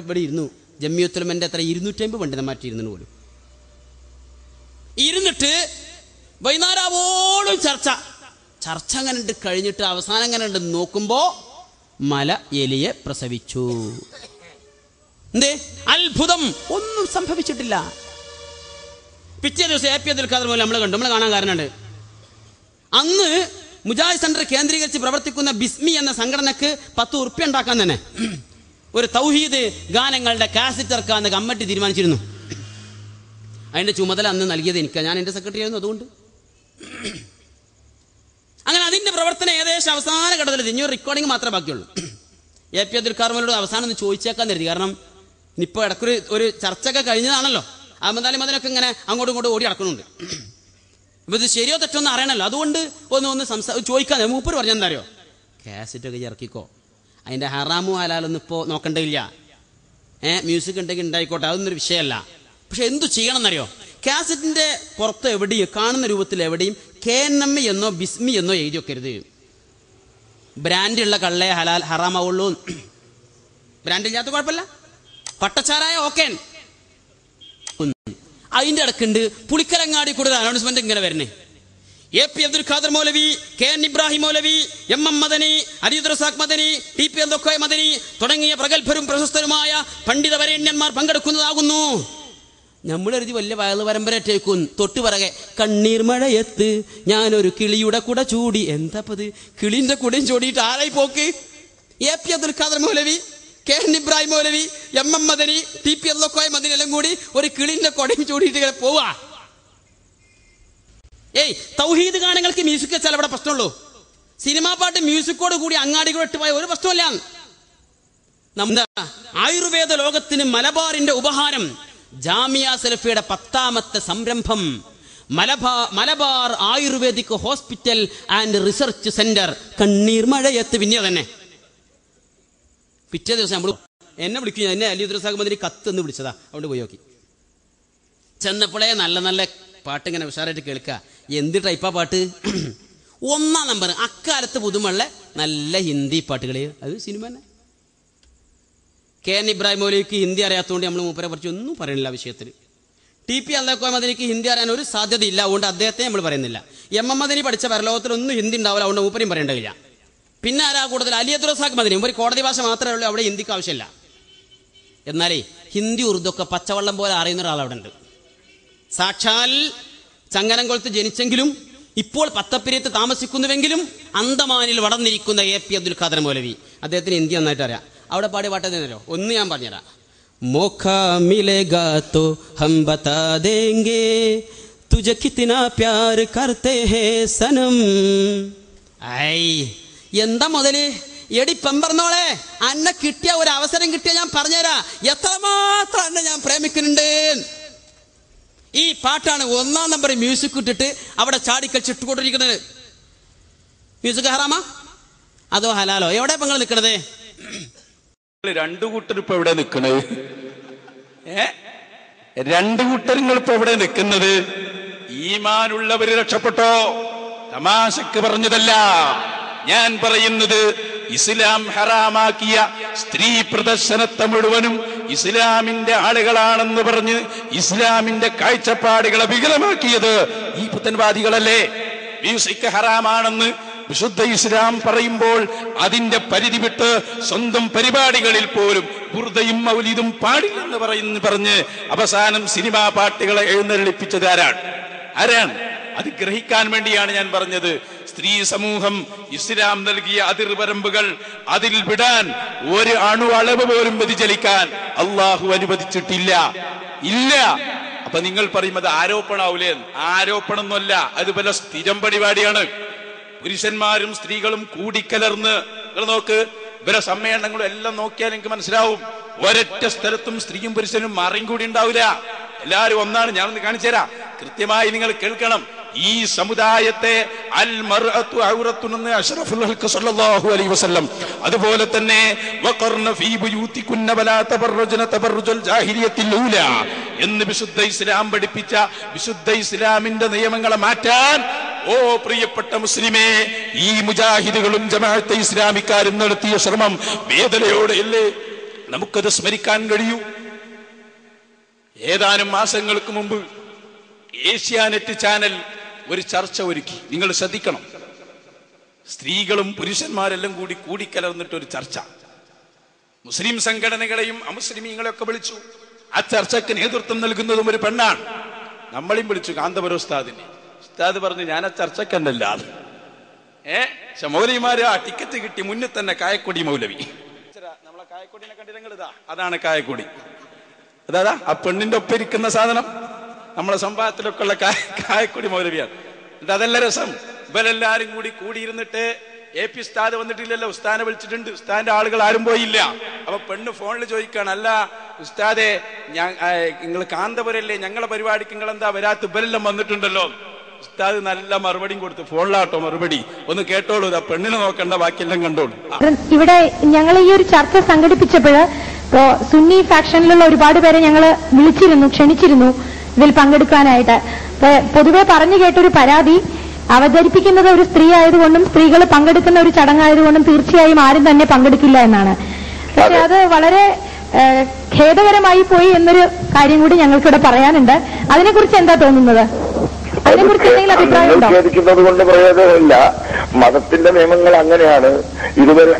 ഇവിടെ ഇരുന്നു. ജമിയത്തുലമന്റെ എത്ര 250 പണ്ഡിതന്മാരിരുന്നു പോലും. ഇരുന്നിട്ട് വൈകുന്നേരമോളം ചർച്ച അങ്ങനെ കഴിഞ്ഞിട്ട് അവസാനം അങ്ങനെ നോക്കുമ്പോ മല എലിയെ പ്രസവിച്ചു. എന്തേ അത്ഭുതം, ഒന്നും സംഭവിച്ചിട്ടില്ല. പിറ്റേ ദിവസം AP അബ്ദുൽ ഖാദർ മൗലവി നമ്മൾ കാണാൻ കാരണമുണ്ട്. അന്ന് മുജാഹിദ് സെന്റർ കേന്ദ്രീകരിച്ച് പ്രവർത്തിക്കുന്ന ബിസ്മി എന്ന സംഘടനക്ക് 10 ഉറുപ്പ്യ ഉണ്ടാക്കാൻ തന്നെ ഒരു തൗഹീദ് ഗാനങ്ങളുടെ കാസറ്റ് ഇറക്കാന്ന് കമ്മിറ്റി തീരുമാനിച്ചിരുന്നു. അതിന്റെ ചുമതല അന്ന് നൽകിയത് എനിക്ക്, ഞാൻ എന്റെ സെക്രട്ടറി ആയിരുന്നു. അതുകൊണ്ട് അങ്ങനെ അതിന്റെ പ്രവർത്തനം ഏകദേശം അവസാന ഘട്ടത്തിൽ ഇനി ഒരു റെക്കോർഡിംഗ് മാത്രമേ ബാക്കിയുള്ളൂ. AP അബ്ദുൽ ഖാദർ മൗലവിയോട് അവസാനം ഒന്ന് ചോദിച്ചേക്കാൻ കരുതി. കാരണം ഇപ്പൊ ഇടയ്ക്കൊരു ഒരു ചർച്ചയൊക്കെ കഴിഞ്ഞതാണല്ലോ. അഹമ്മദ് അലി മദനൊക്കെ ഇങ്ങനെ അങ്ങോട്ടും ഇങ്ങോട്ടും ഓടി നടക്കുന്നുണ്ട്. ഇപ്പൊ ഇത് ശരിയോ തെറ്റോന്ന് അറിയണല്ലോ. അതുകൊണ്ട് ഒന്ന് ചോദിക്കാൻ മൂപ്പര് പറഞ്ഞെന്താ അറിയോ? കാസറ്റൊക്കെ ഇറക്കിക്കോ, അതിന്റെ ഹറാമു ഹലാലൊന്നും ഇപ്പോ നോക്കണ്ടില്ല. മ്യൂസിക് ഉണ്ടെങ്കിൽ ഉണ്ടായിക്കോട്ടെ, അതൊന്നും ഒരു വിഷയമല്ല. പക്ഷെ എന്തു ചെയ്യണം എന്നറിയോ? കാസറ്റിന്റെ പുറത്ത് എവിടെയും കാണുന്ന രൂപത്തിൽ എവിടെയും KNM എന്നോ ബിസ്മി എന്നോ എഴുതി വെക്കരുത്. ബ്രാൻഡുള്ള കള്ളേ ഹലാൽ ഹറാമാവുള്ളൂ. ബ്രാൻഡില്ലാത്ത കുഴപ്പമില്ല, പട്ടച്ചാരായ ഓക്കെ. അതിന്റെ ഇടക്കുണ്ട് പുളിക്കലങ്ങാടി കൂടെ അനൗൺസ്മെന്റ് ഇങ്ങനെ വരണേ. AP അബ്ദുൽ ഖാദർ മൗലവി, KN ഇബ്രാഹിം മൗലവി, MM മദനി, അരീദ് റസാഖ് മദനി, TP അബ്ദുൽ മദനി തുടങ്ങിയ പ്രഗത്ഭരും പ്രശസ്തരുമായ പണ്ഡിത വരേണ്യന്മാർ പങ്കെടുക്കുന്നതാകുന്നു. നമ്മളെഴുതി വലിയ വയല് പരമ്പരറ്റേക്കും. തൊട്ടു പറകെ കണ്ണീർ മഴയത്ത് ഞാനൊരു കിളിയുടെ കുട ചൂടി. എന്താപ്പത്? കിളിന്റെ കുടയും ചൂടിയിട്ട് ആരായി പോക്ക്? AP അബ്ദുൽ ഖാദർ മൗലവി, KN ഇബ്രാഹിം മൗലവി, MM മദനി, TP അബ്ദുൽ മദനി എല്ലാം കൂടി ഒരു കിളിന്റെ കുടയും ചൂടിയിട്ട് ഇങ്ങനെ പോവാ. തൗഹീദ് ഗാനങ്ങൾക്ക് മ്യൂസിക് വെച്ചാൽ അവിടെ പ്രശ്നമുള്ളൂ. സിനിമാ പാട്ട് മ്യൂസിക്കോട് കൂടി അങ്ങാടികൾ ഇട്ടുപോയ ഒരു പ്രശ്നമല്ല. നമ്മുടെ ആയുർവേദ ലോകത്തിന് മലബാറിന്റെ ഉപഹാരം ജാമിയ സലഫിയുടെ 10ാമത്തെ സംരംഭം Malabar ayurvedic hospital and research centre കണ്ണീർ മഴയത്ത്. പിന്നെ തന്നെ പിറ്റേ ദിവസം നമ്മൾ എന്നെ വിളിക്കും. എന്നെ അലി റസാഖ് മദനി കത്തെന്ന് വിളിച്ചതാ. അതുകൊണ്ട് പോയി നോക്കി. ചെന്നപ്പോഴേ നല്ല നല്ല പാട്ട് ഇങ്ങനെ ഉഷാറായിട്ട് കേൾക്കുക. എന്ത് ടൈപ്പാ പാട്ട്? 1ാം നമ്പർ. അക്കാലത്ത് പുതുമുള്ള നല്ല ഹിന്ദി പാട്ടുകൾ. അത് സിനിമ തന്നെ. KN ഇബ്രാഹിം മൗലവിക്ക് ഹിന്ദി അറിയാത്തതുകൊണ്ട് നമ്മൾ മൂപ്പരെ കുറിച്ച് ഒന്നും പറയുന്നില്ല വിഷയത്തിൽ. TP അബ്ദുൽ മദനിക്ക് ഹിന്ദി അറിയാൻ ഒരു സാധ്യതയില്ല, അതുകൊണ്ട് അദ്ദേഹത്തെ നമ്മൾ പറയുന്നില്ല. MM മദനി പഠിച്ച പരലോകത്തിലൊന്നും ഹിന്ദി ഉണ്ടാവില്ല, അതുകൊണ്ട് മൂപ്പരെയും പറയേണ്ടതില്ല. പിന്നെ ആരാ കൂടുതൽ? അലി റസാഖ് മദനി. ഒരു കോടതി ഭാഷ മാത്രമേ ഉള്ളൂ, അവിടെ ഹിന്ദിക്ക് ആവശ്യമില്ല. എന്നാലേ ഹിന്ദി ഉറുദു ഒക്കെ പച്ചവെള്ളം പോലെ അറിയുന്ന ഒരാളവിടെ ഉണ്ട്. സാക്ഷാൽ ചങ്ങനംകുളത്ത് ജനിച്ചെങ്കിലും ഇപ്പോൾ പത്തപ്പിരിയത്ത് താമസിക്കുന്നുവെങ്കിലും അന്തമാനിൽ വളർന്നിരിക്കുന്ന AP അബ്ദുൽ ഖാദർ മൗലവി. അദ്ദേഹത്തിന് ഹിന്ദി നന്നായിട്ട് അറിയാം. അവിടെ പാടി പാട്ടേന്നല്ലോ. ഒന്ന് ഞാൻ പറഞ്ഞുതരാം. മോഖാ മിലേഗാ തോ ഹം ബതാ ദേംഗേ തുജെ കിത്നാ പ്യാർ കർത്തേ ഹേ സനം. എന്താ മുതല്? എടി പെമ്പർന്നോളെ, അന്നെ കിട്ടിയ ഒരു അവസരം കിട്ടിയ ഞാൻ പറഞ്ഞുതരാ എത്രമാത്രം എന്നെ ഞാൻ പ്രേമിക്കുന്നുണ്ട്. ഈ പാട്ടാണ് 1ാം നമ്പർ മ്യൂസിക് ഇട്ടിട്ട് അവിടെ ചാടിക്കളിച്ച് ഇട്ടുകൊണ്ടിരിക്കുന്നത്. മ്യൂസിക് ഹറാമാ അതോ ഹലാലോ? എവിടെ നിങ്ങൾ നിൽക്കണത്? രണ്ടു കൂട്ടർ ഇപ്പൊ എവിടെ നിൽക്കണത്? രണ്ടു കൂട്ടരുങ്ങൾ ഇപ്പൊ എവിടെ നിൽക്കുന്നത്? ഈമാനുള്ളവര് രക്ഷപ്പെട്ടോ? തമാശക്ക് പറഞ്ഞതല്ല ഞാൻ പറയുന്നത്. ഇസ്ലാം ഹറാമാക്കിയ സ്ത്രീ പ്രദർശനത്തെ മുഴുവനും ഇസ്ലാമിന്റെ ആളുകളാണെന്ന് പറഞ്ഞ് ഇസ്ലാമിന്റെ കാഴ്ചപ്പാടുകളെ വികലമാക്കിയത് ഈ പുത്തൻവാദികളല്ലേ? മ്യൂസിക് ഹറാമാണെന്ന് വിശുദ്ധ ഇസ്ലാം പറയുമ്പോൾ അതിന്റെ പരിധി വിട്ട് സ്വന്തം പരിപാടികളിൽ പോലും ബുർദയും മൗലിദും പാടില്ലെന്ന് പറഞ്ഞ് അവസാനം സിനിമാ പാട്ടുകളെ എഴുന്നള്ളിപ്പിച്ചത് ആരാണ്? അത് ഗ്രഹിക്കാൻ വേണ്ടിയാണ് ഞാൻ പറഞ്ഞത്. സ്ത്രീ സമൂഹം ഇസ്ലാം നൽകിയ അതിർവരമ്പുകൾ അതിൽ വിടാൻ ഒരു അണു അളവ് പോലും വ്യതിചലിക്കാൻ അള്ളാഹു അനുവദിച്ചിട്ടില്ല. ഇല്ല. അപ്പൊ നിങ്ങൾ പറയും അത് ആരോപണാവൂലേ? ആരോപണമൊന്നുമല്ല, അതുപോലെ സ്ഥിരം പരിപാടിയാണ്. പുരുഷന്മാരും സ്ത്രീകളും കൂടിക്കലർന്ന് നോക്ക്, ഇവരെ സമ്മേളനങ്ങളും എല്ലാം നോക്കിയാൽ എനിക്ക് മനസ്സിലാവും. ഒരൊറ്റ സ്ഥലത്തും സ്ത്രീയും പുരുഷനും മാറിയും കൂടി ഉണ്ടാവില്ല. എല്ലാവരും ഒന്നാണ്. ഞാനൊന്ന് കാണിച്ചു തരാം. കൃത്യമായി നിങ്ങൾ കേൾക്കണം. ഈ സമുദായത്തെ അൽ മർഅതു ഔറത്തുൻ എന്ന് അഷ്റഫുൽ ഖൽഖ് സല്ലല്ലാഹു അലൈഹി വസല്ലം, അതുപോലെ തന്നെ വഖർന ഫീ ബുയൂതികുന്ന വലാ തബറജ്ന തബറുജൽ ജാഹിലിയത്തിൽ ഊല എന്ന് വിശുദ്ധ ഇസ്ലാം പഠിപ്പിച്ച വിശുദ്ധ ഇസ്ലാമിന്റെ നിയമങ്ങളെ മാറ്റാൻ ഓ പ്രിയപ്പെട്ട മുസ്ലിമേ, ഈ മുജാഹിദുകളും ജമാഅത്തെ ഇസ്ലാമിക്കാരും നടത്തിയ ശ്രമം വേദനയോടെയല്ലേ നമുക്കത് സ്മരിക്കാൻ കഴിയൂ. ഏതാനും മാസങ്ങൾക്ക് മുമ്പ് ഏഷ്യാനെറ്റ് ചാനൽ ഒരു ചർച്ച ഒരുക്കി. നിങ്ങൾ ശ്രദ്ധിക്കണം. സ്ത്രീകളും പുരുഷന്മാരെല്ലാം കൂടിക്കലർന്നിട്ടൊരു ചർച്ച. മുസ്ലിം സംഘടനകളെയും അമുസ്ലിമീങ്ങളെയൊക്കെ വിളിച്ചു. ആ ചർച്ചയ്ക്ക് നേതൃത്വം നൽകുന്നതും ഒരു പെണ്ണാണ്. നമ്മളെയും വിളിച്ചു, കാന്തപുരം ഉസ്താദിനെ. ഉസ്താദ് പറഞ്ഞു, ഞാൻ ആ ചർച്ചക്കണ്ടല്ല. പക്ഷെ മൗലവിമാര് ആ ടിക്കറ്റ് കിട്ടി മുന്നിൽ തന്നെ കായക്കൊടി മൗലവി. നമ്മളെ കായക്കൊടിനെ കണ്ടിരങ്ങൾ ഇതാ, അതാണ് കായക്കൊടി. അതാ ആ പെണ്ണിന്റെ ഒപ്പം ഇരിക്കുന്ന സാധനം നമ്മളെ സംഭവത്തിലൊക്കെ ഉള്ള കായക്കൊടി മൗലവിയാണ്. എന്നിട്ട് അതെല്ലാം രസം. ഇവരെല്ലാരും കൂടിയിരുന്നിട്ട് AP ഉസ്താദ് വന്നിട്ടില്ലല്ലോ, ഉസ്താദിനെ വിളിച്ചിട്ടുണ്ട്. ഉസ്താദിന്റെ ആളുകൾ ആരും പോയില്ല. അപ്പൊ പെണ്ണ് ഫോണിൽ ചോദിക്കാണ്, അല്ല ഉസ്താദെ, നിങ്ങൾ കാന്തപുരല്ലേ, ഞങ്ങളെ പരിപാടിക്ക് നിങ്ങൾ എന്താ വരാത്ത? ഇവരെല്ലാം വന്നിട്ടുണ്ടല്ലോ. ഉസ്താദ് നല്ല മറുപടിയും കൊടുത്തു. ഫോണിലാട്ടോ മറുപടി, ഒന്ന് കേട്ടോളൂ. ആ പെണ്ണിനെ നോക്കണ്ട, ബാക്കിയെല്ലാം കണ്ടോളൂ. ഇവിടെ ഞങ്ങൾ ഈ ഒരു ചർച്ച സംഘടിപ്പിച്ചപ്പോൾ സുന്നി ഫാക്ഷനിലുള്ള ഒരുപാട് പേരെ ഞങ്ങൾ ക്ഷണിച്ചിരുന്നു ഇതിൽ പങ്കെടുക്കാനായിട്ട്. പൊതുവെ പറഞ്ഞു കേട്ടൊരു പരാതി, അവതരിപ്പിക്കുന്നത് ഒരു സ്ത്രീ ആയതുകൊണ്ടും സ്ത്രീകൾ പങ്കെടുക്കുന്ന ഒരു ചടങ്ങായതുകൊണ്ടും തീർച്ചയായും ആരും തന്നെ പങ്കെടുക്കില്ല എന്നാണ്. പക്ഷെ അത് വളരെ ഖേദകരമായി പോയി എന്നൊരു കാര്യം കൂടി ഞങ്ങൾക്കിവിടെ പറയാനുണ്ട്. അതിനെക്കുറിച്ച് എന്താ തോന്നുന്നത്? അതിനെക്കുറിച്ച് എന്തെങ്കിലും അഭിപ്രായം ഉണ്ടോ? ഖേദിക്കുന്നത് കൊണ്ട് പ്രയോജനമില്ല. മതത്തിന്റെ നിയമങ്ങൾ അങ്ങനെയാണ്. ഇതുവരെ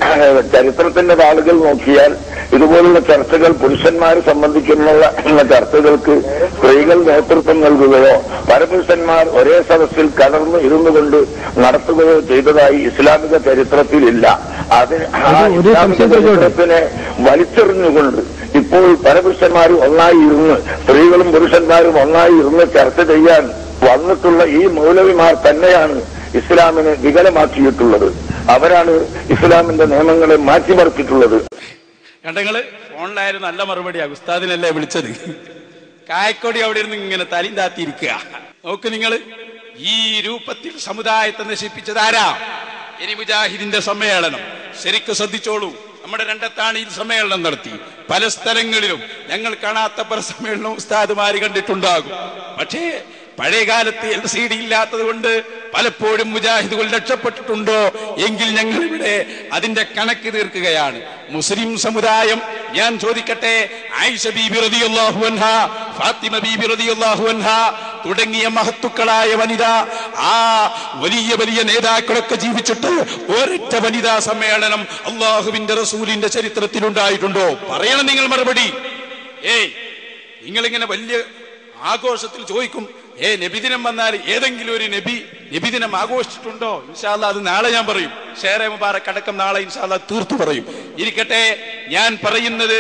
ചരിത്രത്തിന്റെ താളുകൾ നോക്കിയാൽ ഇതുപോലുള്ള ചർച്ചകൾ പുരുഷന്മാരെ സംബന്ധിക്കുന്ന ചർച്ചകൾക്ക് സ്ത്രീകൾ നേതൃത്വം നൽകുകയോ പരപുരുഷന്മാർ ഒരേ സദസ്സിൽ കലർന്ന് ഇരുന്നുകൊണ്ട് നടത്തുകയോ ചെയ്തതായി ഇസ്ലാമിക ചരിത്രത്തിലില്ല. ഇസ്ലാമിക ചരിത്രത്തിനെ വലിച്ചെറിഞ്ഞുകൊണ്ട് ഇപ്പോൾ പരപുരുഷന്മാരും ഒന്നായി ഇരുന്ന് സ്ത്രീകളും പുരുഷന്മാരും ഒന്നായി ഇരുന്ന് ചർച്ച ചെയ്യാൻ വന്നിട്ടുള്ള ഈ മൗലവിമാർ തന്നെയാണ് ഇസ്ലാമിനെ വികലമാക്കിയിട്ടുള്ളത്. അവരാണ് ഇസ്ലാമിന്റെ നിയമങ്ങളെ മാറ്റിമറിച്ചിട്ടുള്ളത്. കണ്ടങ്ങള് ഫോണിലായാലും നല്ല മറുപടിയാകും. ഉസ്താദിനല്ലേ വിളിച്ചത്. കായക്കൊടി അവിടെ ഇരുന്ന് ഇങ്ങനെ തലയും താത്തിയിരിക്കുക. നോക്ക് നിങ്ങൾ, ഈ രൂപത്തിൽ സമുദായത്തെ നശിപ്പിച്ചത് ആരാ? ഇനി മുജാഹിദിന്റെ സമ്മേളനം ശരിക്കും ശ്രദ്ധിച്ചോളൂ. നമ്മുടെ രണ്ടത്താണിയിൽ സമ്മേളനം നടത്തി. പല സ്ഥലങ്ങളിലും ഞങ്ങൾ കാണാത്ത പല സമ്മേളനവും ഉസ്താദുമാര് കണ്ടിട്ടുണ്ടാകും. പക്ഷേ പഴയകാലത്ത് LCD ഇല്ലാത്തത് കൊണ്ട് പലപ്പോഴും മുജാഹിദുകൾ രക്ഷപ്പെട്ടിട്ടുണ്ടോ എങ്കിൽ ഞങ്ങളിവിടെ അതിന്റെ കണക്ക് തീർക്കുകയാണ്. മുസ്ലിം സമുദായം, ഞാൻ ചോദിക്കട്ടെ, ആയിഷ ബീബി റളിയല്ലാഹു അൻഹാ, ഫാത്തിമ ബീബി റളിയല്ലാഹു അൻഹാ തുടങ്ങിയ മഹത്തുക്കളായ വനിത, ആ വലിയ വലിയ നേതാക്കളൊക്കെ ജീവിച്ചിട്ട് ഒരൊറ്റ വനിതാ സമ്മേളനം അള്ളാഹുവിന്റെ റസൂലിന്റെ ചരിത്രത്തിലുണ്ടായിട്ടുണ്ടോ? പറയണം നിങ്ങൾ മറുപടി. നിങ്ങളിങ്ങനെ വലിയ ആഘോഷത്തിൽ ചോദിക്കും, നബിദിനം വന്നാൽ ഏതെങ്കിലും ഒരു നബിദിനം ആഘോഷിച്ചിട്ടുണ്ടോ? ഇൻഷാ അല്ലാഹ് അത് നാളെ ഞാൻ പറയും. ഷേറെ മുബാറക് അടക്കം നാളെ ഇൻഷാ അല്ലാഹ് തീർത്തു പറയും. ഇരിക്കട്ടെ, ഞാൻ പറയുന്നത്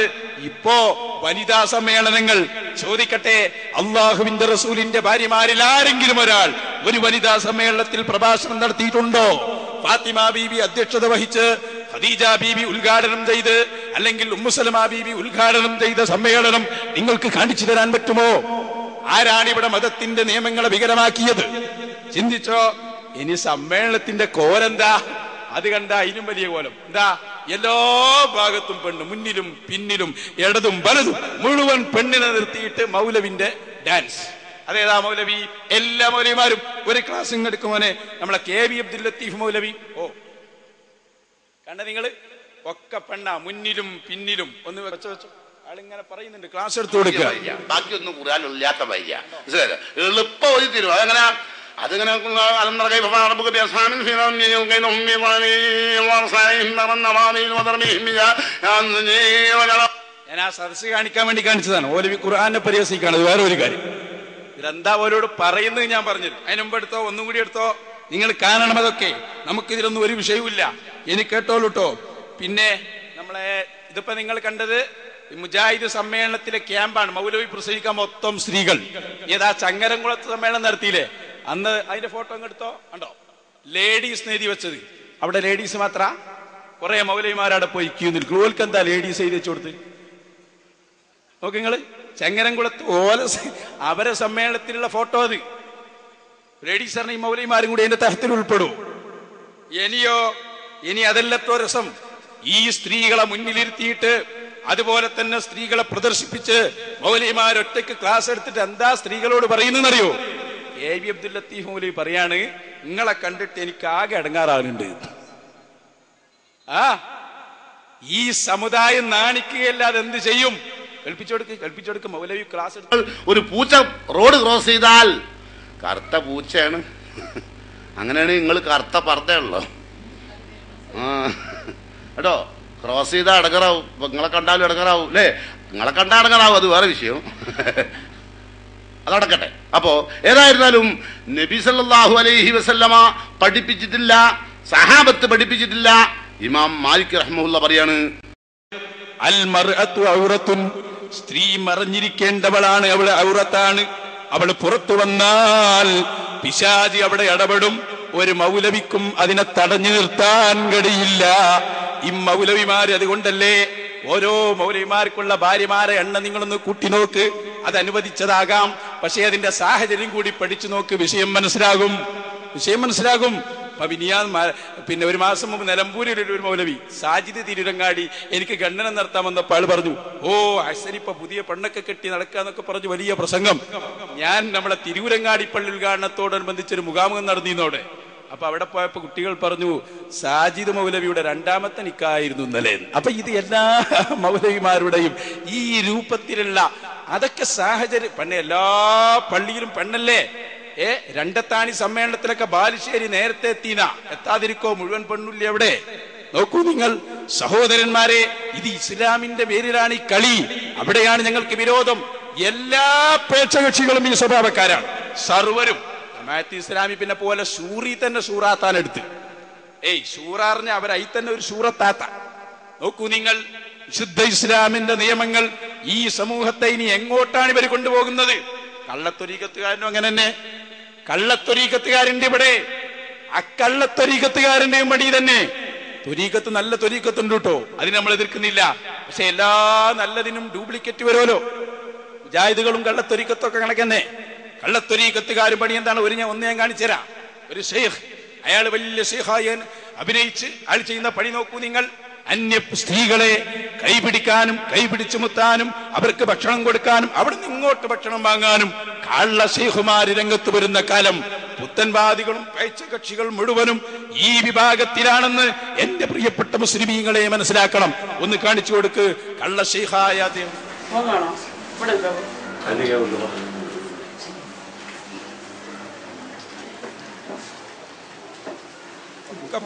ഇപ്പോ വനിതാ സമ്മേളനങ്ങൾ ചോദിക്കട്ടെ, അള്ളാഹുവിന്റെ റസൂലിന്റെ ഭാര്യമാരിൽ ആരെങ്കിലും ഒരാൾ ഒരു വനിതാ സമ്മേളനത്തിൽ പ്രഭാഷണം നടത്തിയിട്ടുണ്ടോ? ഫാത്തിമ ബീബി അധ്യക്ഷത വഹിച്ച്, ഖദീജ ബീബി ഉദ്ഘാടനം ചെയ്ത്, അല്ലെങ്കിൽ ഉമ്മു സലമ ബീബി ഉദ്ഘാടനം ചെയ്ത സമ്മേളനം നിങ്ങൾക്ക് കാണിച്ചു തരാൻ പറ്റുമോ? ആരാണ് ഇവിടെ മതത്തിന്റെ നിയമങ്ങളെ വികലമാക്കിയത്? ചിന്തിച്ചോ. ഇനി സമ്മേളനത്തിന്റെ കോലെന്താ? അത് കണ്ട അതിനും വലിയ കോലം എന്താ? എല്ലാ ഭാഗത്തും പെണ്ണ്, മുന്നിലും പിന്നിലും ഇടതും വലതും മുഴുവൻ പെണ്ണിനെ നിർത്തിയിട്ട് മൗലവിന്റെ ഡാൻസ്. അതേതാ മൗലവി? എല്ലാ മൗലവിമാരും ഒരു ക്ലാസ് എടുക്കുമോനെ, നമ്മളെ KB അബ്ദുൽ ലത്തീഫ് മൗലവി. കണ്ട നിങ്ങള്, ഒക്കെ പെണ്ണ, മുന്നിലും പിന്നിലും. ഒന്ന് വെച്ചോ, ആളിങ്ങനെ പറയുന്നുണ്ട്, ക്ലാസ് എടുത്തു കൊടുക്കുക. ബാക്കിയൊന്നും ഖുർആനില്ലാത്ത വയ്യ, എളുപ്പം ഒരു തരും. അതങ്ങനെ അതിങ്ങനെ ഞാൻ ആ സദസ്സ് കാണിക്കാൻ വേണ്ടി കാണിച്ചതാണ്. മൗലവി ഖുർആനെ പരിഹസിക്കാണ്, വേറെ ഒരു കാര്യം. ഇതെന്താ അവരോട് പറയുന്നത് ഞാൻ പറഞ്ഞു. അതിന് മുമ്പ് എടുത്തോ, ഒന്നും കൂടി എടുത്തോ, നിങ്ങൾ കാണണം. അതൊക്കെ നമുക്കിതിലൊന്നും ഒരു വിഷയവുമില്ല. ഇനി കേട്ടോളൂ കേട്ടോ. പിന്നെ നമ്മളെ ഇതിപ്പോ നിങ്ങൾ കണ്ടത് മുജാഹിദ് സമ്മേളനത്തിലെ ക്യാമ്പാണ്. മൗലവി പ്രസംഗിക്കാൻ മൊത്തം സ്ത്രീകൾ. ഏതാ ചങ്ങരംകുളത്ത് സമ്മേളനം നടത്തിയില്ലേ, അന്ന് അതിന്റെ ഫോട്ടോ എടുത്തോ. കണ്ടോ, ലേഡീസ് എഴുതി വെച്ചത്. അവിടെ ലേഡീസ് മാത്ര, കുറെ മൗലവിമാരവിടെ പോയി ക്യൂ നിൽക്കും. ഓൽക്ക് എന്താ ലേഡീസ് എഴുതി വെച്ചു കൊടുത്ത് നോക്ക് നിങ്ങള്. ചങ്ങരംകുളത്ത് അവരെ സമ്മേളനത്തിലുള്ള ഫോട്ടോ അത്. ലേഡീസ് പറഞ്ഞ ഈ മൗലവിമാരും കൂടി അതിന്റെ തഹത്തിൽ ഉൾപ്പെടും. ഇനി അതല്ലത്തോ രസം, ഈ സ്ത്രീകളെ മുന്നിലിരുത്തിയിട്ട് അതുപോലെ തന്നെ സ്ത്രീകളെ പ്രദർശിപ്പിച്ച് മൗലവിമാരൊറ്റയ്ക്ക് ക്ലാസ് എടുത്തിട്ട് എന്താ സ്ത്രീകളോട് പറയുന്നറിയോ? എ ബി അബ്ദുൽ ലത്തീഫ് മൗലവി പറയാണ്, നിങ്ങളെ കണ്ടിട്ട് എനിക്ക് ആകെ അടങ്ങാറാകുന്നുണ്ട്. ഈ സമുദായം നാണിക്കുകയല്ലാതെ എന്ത് ചെയ്യും? കൽപ്പിച്ചോടുക്ക് മൗലവി ക്ലാസ് എടുത്ത്. ഒരു പൂച്ച റോഡ് ക്രോസ് ചെയ്താൽ കറുത്ത പൂച്ചയാണ്, അങ്ങനെയാണ് നിങ്ങൾ കറുത്ത പർദ്ദയുള്ളോ കേട്ടോ. ക്രോസ് ചെയ്താൽ അടങ്ങറാവും. നിങ്ങളെ കണ്ടാലും അടങ്ങറാവും അല്ലേ? നിങ്ങളെ കണ്ടാൽ അടങ്ങറാവും, അത് വേറെ വിഷയം. അതടക്കട്ടെ. അപ്പോ ഏതായിരുന്നാലും നബി സല്ലല്ലാഹു അലൈഹി വസല്ലമ പഠിപ്പിച്ചിട്ടില്ല, സഹാബത്ത് പഠിപ്പിച്ചിട്ടില്ല. ഇമാം മാലിക് റഹ്മഹുല്ലാ പറയാണ്, അൽ മർഅതു ഔറത്തുൻ, സ്ത്രീ മറഞ്ഞിരിക്കേണ്ടവളാണ്, അവള് ഔറത്താണ്. അവൾ പുറത്തു വന്നാൽ പിശാചി അവിടെ ഇടപെടും. ഒരു മൗലവിക്കും അതിനെ തടഞ്ഞു നിർത്താൻ കഴിയില്ല. ഈ മൗലവിമാര് അതുകൊണ്ടല്ലേ ഓരോ മൗലവിമാർക്കുള്ള ഭാര്യമാരെ എണ്ണ നിങ്ങളൊന്ന് കൂട്ടി നോക്ക്. അത് അനുവദിച്ചതാകാം, പക്ഷേ അതിന്റെ സാഹചര്യം കൂടി പഠിച്ചു നോക്ക്, വിഷയം മനസ്സിലാകും. പിന്നെ ഒരു മാസം മുമ്പ് നിലമ്പൂരിൽ ഒരു മൗലവി സാജിദ് തിരുരങ്ങാടി എനിക്ക് ഖണ്ഡനം നടത്താമെന്നപ്പോൾ ആള് പറഞ്ഞു, ഓ ഹസനിപ്പ പുതിയ പെണ്ണൊക്കെ കെട്ടി നടക്കാന്നൊക്കെ പറഞ്ഞു വലിയ പ്രസംഗം. ഞാൻ നമ്മളെ തിരൂരങ്ങാടി പള്ളി ഉദ്ഘാടനത്തോടനുബന്ധിച്ചൊരു മുഖാമുഖം നടന്നീന്നോടെ. അപ്പൊ അവിടെ പോയപ്പോ കുട്ടികൾ പറഞ്ഞു, സാജിദ് മൗലവിയുടെ രണ്ടാമത്തെ നിക്കായിരുന്നു ഇന്നലെ. അപ്പൊ ഇത് എല്ലാ മൗലവിമാരുടെയും ഈ രൂപത്തിലുള്ള അതൊക്കെ സാഹചര്യം. പെണ്ണെ എല്ലാ പള്ളിയിലും പെണ്ണല്ലേ. രണ്ടത്താണി സമ്മേളനത്തിലൊക്കെ ബാലുശ്ശേരി നേരത്തെ എത്താതിരിക്കോ? മുഴുവൻ പെണ്ണുള്ളി എവിടെ? നോക്കൂ നിങ്ങൾ സഹോദരന്മാരെ, ഇത് ഇസ്ലാമിന്റെ പേരിലാണ് ഈ കളി. അവിടെയാണ് ഞങ്ങൾക്ക് വിരോധം. എല്ലാ പേക്ഷകക്ഷികളും ഈ സ്വഭാവക്കാരാണ്, സർവരും. ജമാഅത്ത് ഇസ്ലാമി പിന്നെ പോലെ സൂറി തന്നെ സൂറാത്താൻ എടുത്ത് സൂറാറിഞ്ഞ അവരായി തന്നെ ഒരു സൂറത്താത്ത. നോക്കൂ നിങ്ങൾ, വിശുദ്ധ ഇസ്ലാമിന്റെ നിയമങ്ങൾ ഈ സമൂഹത്തെ ഇനി എങ്ങോട്ടാണ് ഇവർ കൊണ്ടുപോകുന്നത്? കള്ളത്തൊരീക്കത്തുകാരനും അങ്ങനെ തന്നെ. കള്ളത്തൊരീക്കത്തുകാരുണ്ട് ഇവിടെ. അക്കള്ളത്തൊരീക്കത്തുകാരന്റെയും പടി തന്നെ. തൊരീക്കത്ത് നല്ല തൊരീക്കത്തുണ്ട് കേട്ടോ, അതിന് നമ്മൾ എതിർക്കുന്നില്ല. പക്ഷെ എല്ലാ നല്ലതിനും ഡ്യൂപ്ലിക്കേറ്റ് വരുമല്ലോ. മുജാഹിദുകളും കള്ളത്തൊരീക്കത്തൊക്കെ കണക്കന്നെ. കള്ളത്തൊരീക്കത്തുകാരും പണി എന്താണ്? ഒന്ന് ഞാൻ കാണിച്ചുതരാം. ഒരു ഷെയ്ഖ്, അയാൾ വലിയ ഷെയ്ഖായി അഭിനയിച്ച് അയാൾ ചെയ്യുന്ന പണി നോക്കൂ നിങ്ങൾ. അന്യ സ്ത്രീകളെ കൈപിടിക്കാനും കൈപിടിച്ചു മുത്താനും അവർക്ക് ഭക്ഷണം കൊടുക്കാനും അവിടെ നിന്ന് ഇങ്ങോട്ട് ഭക്ഷണം വാങ്ങാനും കള്ള ശൈഖുമാര് രംഗത്ത് വരുന്ന കാലം പുത്തൻവാദികളും കക്ഷികൾ മുഴുവനും ഈ വിഭാഗത്തിലാണെന്ന് എന്റെ പ്രിയപ്പെട്ട മുസ്ലിമീങ്ങളെ മനസ്സിലാക്കണം. ഒന്ന് കാണിച്ചു കൊടുക്ക്. കള്ള ശൈഖായ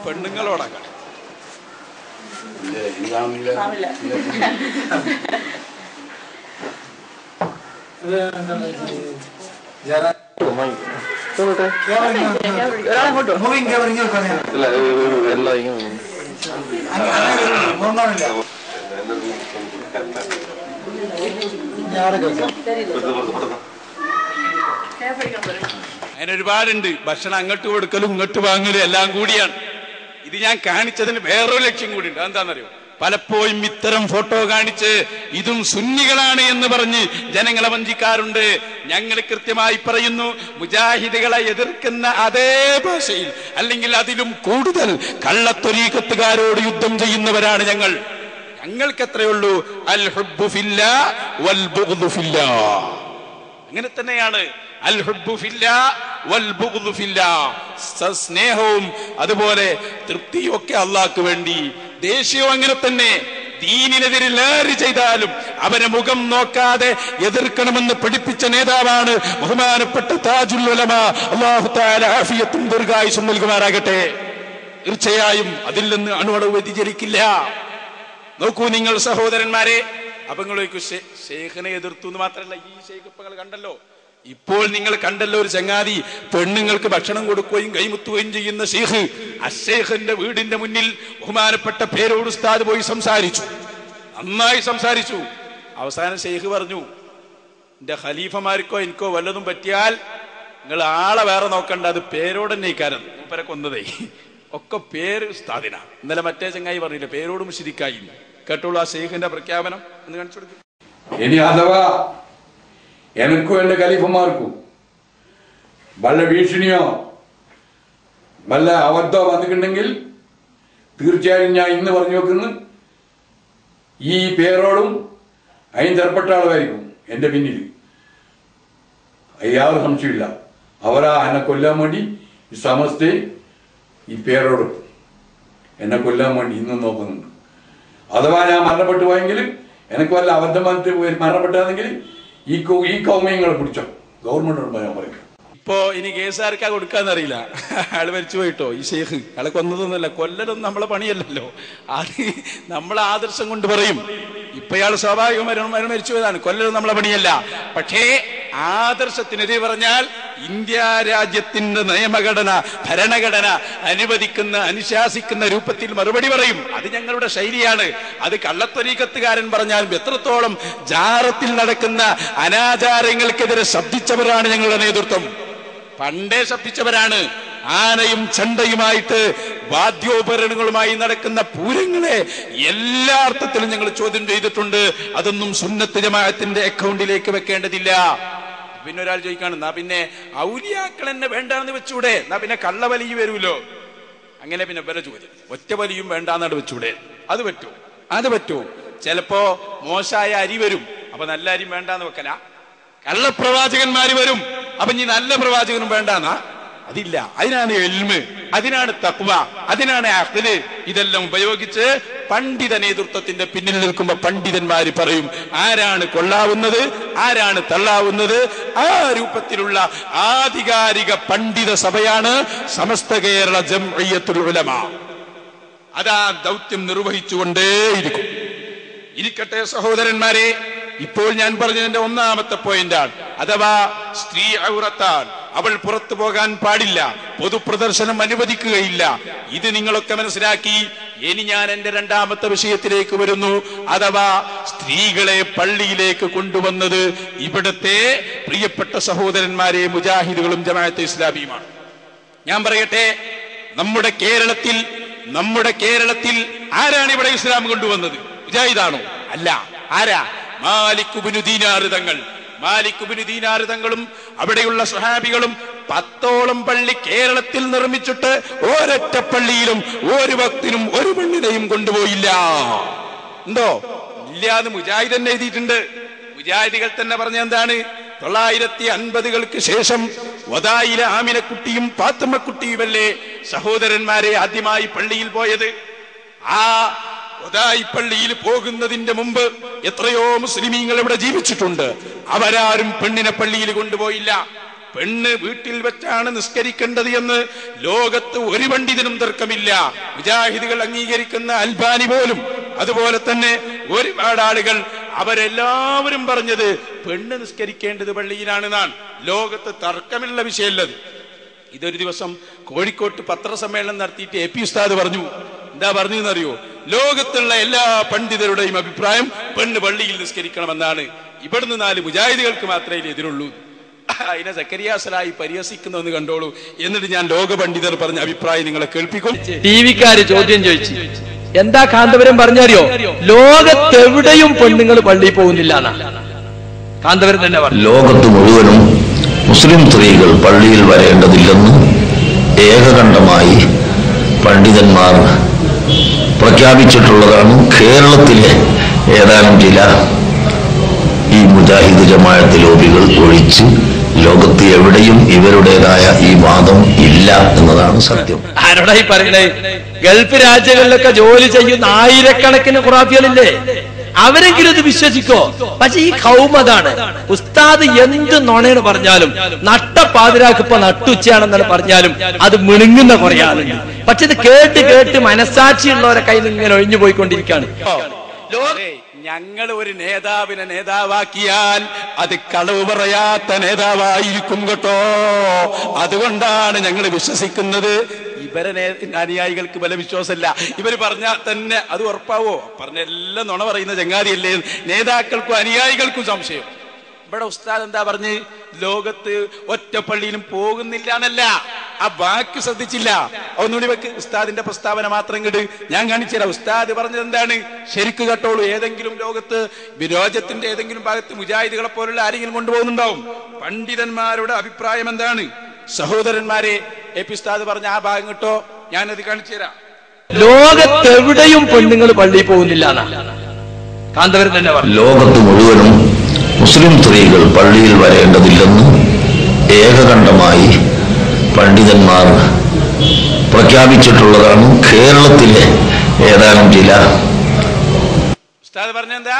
പെണ്ണുങ്ങളോടാണ്. അങ്ങനെ ഒരുപാടുണ്ട്. ഭക്ഷണം അങ്ങോട്ട് കൊടുക്കലും ഇങ്ങോട്ട് വാങ്ങലും എല്ലാം കൂടിയാണ്. ഇത് ഞാൻ കാണിച്ചതിന് വേറൊരു ലക്ഷ്യം കൂടി ഉണ്ട്. എന്താണെന്നറിയോ? പലപ്പോഴും ഇത്തരം ഫോട്ടോ കാണിച്ച് ഇതും സുന്നികളാണ് എന്ന് പറഞ്ഞ് ജനങ്ങളെ വഞ്ചിക്കാറുണ്ട്. ഞങ്ങൾ കൃത്യമായി പറയുന്നു, മുജാഹിദുകളെ എതിർക്കുന്ന അതേ ഭാഷയിൽ അല്ലെങ്കിൽ അതിലും കൂടുതൽ കള്ളത്തൊരീക്കത്തുകാരോട് യുദ്ധം ചെയ്യുന്നവരാണ് ഞങ്ങൾ. ഞങ്ങൾക്ക് എത്രയുള്ളൂ? അൽ ഹുബ്ബു ഫില്ലാ വൽ ബുഗ്ദു ഫില്ലാ. അങ്ങനെ തന്നെയാണ്. അൽ ഹുബ്ബു ഫില്ലാ വൽ ബുഗ്ദു ഫില്ലാ. സ്നേഹവും അതുപോലെ തൃപ്തിയും ഒക്കെ അള്ളാഹ്ക്ക് വേണ്ടി, ദേഷ്യവും അങ്ങനെ തന്നെ. ദീനിനെതിരിൽ ആര് ചെയ്താലും അവരെ മുഖം നോക്കാതെ എതിർക്കണമെന്ന് പഠിപ്പിച്ച നേതാവാണ് ബഹുമാനപ്പെട്ട താജുൽ ഉലമ. അല്ലാഹു തആല ആഫിയത്തും ദീർഘായുസ്സും നൽകുമാറാകട്ടെ. തീർച്ചയായും അതിൽ നിന്ന് അണുവളവ് വ്യതിചലിക്കില്ല. നോക്കൂ നിങ്ങൾ സഹോദരന്മാരെ. അപ്പൊ നിങ്ങൾ ഷെയ്ഖിനെ എതിർത്തു എന്ന് മാത്രമല്ല, ഈ ഷെയ്ഖ് ഇപ്പൊ നിങ്ങൾ കണ്ടല്ലോ, ഇപ്പോൾ നിങ്ങൾ കണ്ടല്ലോ ഒരു ചങ്ങാതി പെണ്ണുങ്ങൾക്ക് ഭക്ഷണം കൊടുക്കുകയും കൈമുത്തുകയും ചെയ്യുന്ന ഷെയ്ഖ്. അഷേഖിന്റെ വീടിന്റെ മുന്നിൽ ബഹുമാനപ്പെട്ട പേരോട് ഉസ്താദ് പോയി സംസാരിച്ചു, നന്നായി സംസാരിച്ചു. അവസാനം ഷെയ്ഖ് പറഞ്ഞു, എന്റെ ഖലീഫമാർക്കോ എനിക്കോ വല്ലതും പറ്റിയാൽ നിങ്ങൾ ആളെ വേറെ നോക്കണ്ട, അത് പേരോട് തന്നെ ഇക്കാരം മൂപ്പരെ കൊന്നതേ ഒക്കെ പേര് ഉസ്താദിനാ. ഇന്നലെ മറ്റേ ചങ്ങായി പറഞ്ഞില്ല പേരോട് മുശ്രിക്കായി. കേട്ടോളൂ ആ ഷെയ്ഖിന്റെ പ്രഖ്യാപനം എന്ന് കാണിച്ചു കൊടുക്കും. ഇനി അഥവാ എനിക്കും എന്റെ ഖലീഫമാർക്കും വല്ല ഭീഷണിയോ വല്ല അബദ്ധമോ വന്നിട്ടുണ്ടെങ്കിൽ തീർച്ചയായും ഞാൻ ഇന്ന് പറഞ്ഞു വെക്കുന്നു, ഈ പേരോടും അതിന് ചെറുപ്പെട്ട ആളുമായിരിക്കും എന്റെ പിന്നിൽ. യാതൊരു സംശയമില്ല. അവരാ എന്നെ കൊല്ലാൻ വേണ്ടി ഈ സമസ്ത ഈ പേരോട് എന്നെ കൊല്ലാൻ വേണ്ടി ഇന്നും നോക്കുന്നുണ്ട്. അഥവാ ഞാൻ മരണപ്പെട്ടു പോയെങ്കിൽ എനിക്ക് വല്ല അബദ്ധം വന്നിട്ട് മരണപ്പെട്ടാണെങ്കിൽ ഈ കൗമയങ്ങളെ പിടിച്ചോ ഗവൺമെന്റ് ഞാൻ പറയും. ഇപ്പോ ഇനി കേസാർക്കാ കൊടുക്കാന്നറിയില്ല, അയാൾ മരിച്ചു പോയിട്ടോ ഈ ഷെയ്ഖ്. അയാളെ കൊന്നതൊന്നുമല്ല, കൊല്ലലൊന്നും നമ്മളെ പണിയല്ലല്ലോ, അത് നമ്മളെ ആദർശം കൊണ്ട് പറയും. ഇപ്പൊ ഇയാൾ സ്വാഭാവിക മരണം മരിച്ചു പോയതാണ്, കൊല്ലലൊന്നും നമ്മളെ പണിയല്ല. പക്ഷേ ആദർശത്തിനെതിരെ പറഞ്ഞാൽ ഇന്ത്യ രാജ്യത്തിന്റെ നിയമഘടന ഭരണഘടന അനുവദിക്കുന്ന അനുശാസിക്കുന്ന രൂപത്തിൽ മറുപടി പറയും. അത് ഞങ്ങളുടെ ശൈലിയാണ്. അത് കള്ളത്വരീക്കത്തുകാരൻ പറഞ്ഞാലും എത്രത്തോളം ജാറത്തിൽ നടക്കുന്ന അനാചാരങ്ങൾക്കെതിരെ ശബ്ദിച്ചവരാണ് ഞങ്ങളുടെ നേതൃത്വം. പണ്ടേ ശബ്ദിച്ചവരാണ്. ആനയും ചണ്ടയുമായിട്ട് വാദ്യോപകരണങ്ങളുമായി നടക്കുന്ന പൂരങ്ങളെ എല്ലാ അർത്ഥത്തിലും ഞങ്ങൾ ചോദ്യം ചെയ്തിട്ടുണ്ട്. അതൊന്നും സുന്നത്ത് ജമാഅത്തിന്റെ അക്കൗണ്ടിലേക്ക് വെക്കേണ്ടതില്ല. പിന്നെ ഒരാൾ ചോദിക്കാണ്, എന്നാ പിന്നെ ഔലിയാക്കൾ എന്നെ വേണ്ടാന്ന് വെച്ചൂടെ, എന്നാ പിന്നെ കള്ളവലിയും വരുമല്ലോ. അങ്ങനെ പിന്നെ വരെ ചോദ്യം, ഒറ്റ വലിയും വേണ്ടാന്നാണ് വെച്ചൂടെ? അത് പറ്റുമോ? അത് പറ്റുമോ? ചിലപ്പോ മോശമായ അരി വരും, അപ്പൊ നല്ല അരി വേണ്ടാന്ന് വെക്കല. കള്ളപ്രവാചകന്മാര് വരും, അപ്പൊ ഇനി നല്ല പ്രവാചകനും വേണ്ടാന്നാ? അതില്ല. അതിനാണ് ഇൽമ്, അതിനാണ് തഖ്വ, അതിനാണ് അഖ്ല്. ഇതെല്ലാം ഉപയോഗിച്ച് പണ്ഡിത നേതൃത്വത്തിന്റെ പിന്നിൽ നിൽക്കുമ്പോ പണ്ഡിതന്മാര് പറയും ആരാണ് കൊള്ളാവുന്നത്, ആരാണ് തള്ളാവുന്നത്. ആ രൂപത്തിലുള്ള ആധികാരിക പണ്ഡിത സഭയാണ് സമസ്ത കേരള ജംഇയ്യത്തുൽ ഉലമ. അതാ ദൗത്യം നിർവഹിച്ചുകൊണ്ടേയിരിക്കും. ഇരിക്കട്ടെ സഹോദരന്മാരെ, ഇപ്പോൾ ഞാൻ പറഞ്ഞതിന്റെ ഒന്നാമത്തെ പോയിന്റാണ്, അഥവാ സ്ത്രീ ഔറത്താണ്, അവൾ പുറത്തു പോകാൻ പാടില്ല, പൊതുപ്രദർശനം അനുവദിക്കുകയില്ല. ഇത് നിങ്ങളൊക്കെ മനസ്സിലാക്കി. ഇനി ഞാൻ എന്റെ രണ്ടാമത്തെ വിഷയത്തിലേക്ക് വരുന്നു. അഥവാ സ്ത്രീകളെ പള്ളിയിലേക്ക് കൊണ്ടുവന്നത് ഇവിടുത്തെ പ്രിയപ്പെട്ട സഹോദരന്മാരെ മുജാഹിദുകളും ജമാഅത്തെ ഇസ്ലാമിയുമാണ്. ഞാൻ പറയട്ടെ, നമ്മുടെ കേരളത്തിൽ ആരാണ് ഇവിടെ ഇസ്ലാം കൊണ്ടുവന്നത്? മുജാഹിദാണോ? അല്ല. ആരാ? മാലിക് ഇബ്നു ദീനാർ തങ്ങൾ. മാലിക് ഇബ്നു ദീനാർ തങ്ങളും അവിടെയുള്ള സ്വഹാബികളും 10ഓളം പള്ളി കേരളത്തിൽ നിർമ്മിച്ചിട്ട് ഒരൊറ്റ പള്ളിയിലും ഒരു ഭക്തനും ഒരു പെണ്ണിനെയും കൊണ്ടുപോയില്ല. ഉണ്ടോ? ഇല്ലാന്ന് മുജാഹിദ് തന്നെ എഴുതിയിട്ടുണ്ട്. മുജാഹിദികൾ തന്നെ പറഞ്ഞ എന്താണ്? 950-കൾക്ക് ശേഷം വദായിലെ ആമിനക്കുട്ടിയും ഫാത്തിമക്കുട്ടിയുമല്ലേ സഹോദരന്മാരെ ആദ്യമായി പള്ളിയിൽ പോയത്. ആ വദായി പള്ളിയിൽ പോകുന്നതിന്റെ മുമ്പ് എത്രയോ മുസ്ലിമീങ്ങൾ ഇവിടെ ജീവിച്ചിട്ടുണ്ട്. അവരാരും പെണ്ണിനെ പള്ളിയിൽ കൊണ്ടുപോയില്ല. പെണ്ണ് വീട്ടിൽ വെച്ചാണ് നിസ്കരിക്കേണ്ടത് എന്ന് ലോകത്ത് ഒരു പണ്ഡിതനും തർക്കമില്ല. മുജാഹിദുകൾ അംഗീകരിക്കുന്ന അൽബാനി പോലും, അതുപോലെ തന്നെ ഒരുപാട് ആളുകൾ, അവരെല്ലാവരും പറഞ്ഞത് പെണ്ണ് നിസ്കരിക്കേണ്ടത് പള്ളിയിലാണെന്നാണ്. ലോകത്ത് തർക്കമുള്ള വിഷയമല്ലത്. ഇതൊരു ദിവസം കോഴിക്കോട്ട് പത്രസമ്മേളനം നടത്തിയിട്ട് എ പി ഉസ്താദ് പറഞ്ഞു. എന്താ പറഞ്ഞെന്നറിയോ? ലോകത്തുള്ള എല്ലാ പണ്ഡിതരുടെയും അഭിപ്രായം പെണ്ണ് പള്ളിയിൽ നിസ്കരിക്കണമെന്നാണ്. ഇവിടുന്ന് 4 മുജാഹിദുകൾക്ക് മാത്രമേ എതിരുള്ളൂ. അതിനെ സക്കരിയ സലായി പരിഹസിക്കുന്നു കണ്ടോളൂ. എന്നിട്ട് ഞാൻ ലോക പണ്ഡിതർ പറഞ്ഞ അഭിപ്രായം നിങ്ങളെ കേൾപ്പിക്കും. ടി വിക്കാര് ചോദ്യം ചോദിച്ചു, എന്താ കാന്തപുരം പറഞ്ഞറിയോ? ലോകത്തെവിടെയും പെണ്ണുങ്ങൾ പള്ളിയിൽ പോകുന്നില്ല. കാന്തപുരം തന്നെ പറഞ്ഞു, ലോകത്ത് മുഴുവനും മുസ്ലിം സ്ത്രീകൾ പള്ളിയിൽ വരേണ്ടതില്ലെന്ന് ഏകകണ്ഠമായി പണ്ഡിതന്മാർ പ്രഖ്യാപിച്ചിട്ടുള്ളതാണ്. കേരളത്തിലെ ഏതാനും ചില ഈ മുജാഹിദ് ജമാഅത്ത് ലോബികൾ ഒഴിച്ച് ലോകത്ത് എവിടെയും ഇവരുടേതായ ഈ വാദം ഇല്ല എന്നതാണ് സത്യം. ആരോടായി പറയണേ? ഗൾഫ് രാജ്യങ്ങളിലൊക്കെ ജോലി ചെയ്യുന്ന ആയിരക്കണക്കിന് ഖുറാഫികളില്ലേ, അവരെങ്കിലും ഇത് വിശ്വസിക്കോ? പക്ഷെ ഈ കൗമതാണ്. ഉസ്താദ് എന്ത് നുണയാണ് പറഞ്ഞാലും, നട്ടപ്പാതിരാക്ക് ഇപ്പൊ നട്ടുച്ചയാണെന്നാണ് പറഞ്ഞാലും അത് മിണുങ്ങുന്ന കുറെ ആളുണ്ട്. പക്ഷെ ഇത് കേട്ട് കേട്ട് മനസാക്ഷിയുള്ളവരെ കയ്യിൽ നിന്ന് ഇങ്ങനെ ഒഴിഞ്ഞു പോയിക്കൊണ്ടിരിക്കുകയാണ്. ഞങ്ങൾ ഒരു നേതാവിനെ നേതാവാക്കിയാൽ അത് കളവ് പറയാത്ത നേതാവായിരിക്കും കേട്ടോ. അതുകൊണ്ടാണ് ഞങ്ങൾ വിശ്വസിക്കുന്നത്. ഇവരെ അനുയായികൾക്ക് പല വിശ്വാസമല്ല. ഇവർ പറഞ്ഞാൽ തന്നെ അത് ഉറപ്പാവോ? പറഞ്ഞ എല്ലാം നുണ പറയുന്ന ചങ്ങാതിയല്ലേ. നേതാക്കൾക്കും അനുയായികൾക്കും സംശയം. ഇവിടെ ഉസ്താദ് എന്താ പറഞ്ഞ്? ലോകത്ത് ഒറ്റ പള്ളിയിലും പോകുന്നില്ല എന്നല്ല, ആ വാക്ക് ശ്രദ്ധിച്ചില്ല. ഒന്നുകൂടി വെക്ക്. ഉസ്താദിന്റെ പ്രസ്താവന മാത്രം ഇങ്ങോട്ട് ഞാൻ കാണിച്ചു തരാം. ഉസ്താദ് പറഞ്ഞത് എന്താണ്? ശരിക്ക് കേട്ടോളൂ. ഏതെങ്കിലും ലോകത്ത് വിരോധത്തിന്റെ ഏതെങ്കിലും ഭാഗത്ത് മുജാഹിദുകളെ പോലുള്ള ആരെങ്കിലും കൊണ്ടുപോകുന്നുണ്ടാവും. പണ്ഡിതന്മാരുടെ അഭിപ്രായം എന്താണ്? സഹോദരന്മാരെ, എ പി ഉസ്താദ് പറഞ്ഞ ആ ഭാഗം കേട്ടോ, ഞാനത് കാണിച്ചു തരാം. ലോകത്തെവിടെയും പെണ്ണുങ്ങൾ പള്ളിയിൽ പോകുന്നില്ല. കാന്തവരൻ തന്നെ പറഞ്ഞു, ലോകത്ത് മുഴുവനും മുസ്ലിം സ്ത്രീകൾ പള്ളിയിൽ വരേണ്ടതില്ലെന്ന് ഏകകണ്ഠമായി പണ്ഡിതന്മാർ പ്രഖ്യാപിച്ചിട്ടുള്ളതാണ് കേരളത്തിലെ ഏതാനും ചില. ഉസ്താദ് പറഞ്ഞെന്താ?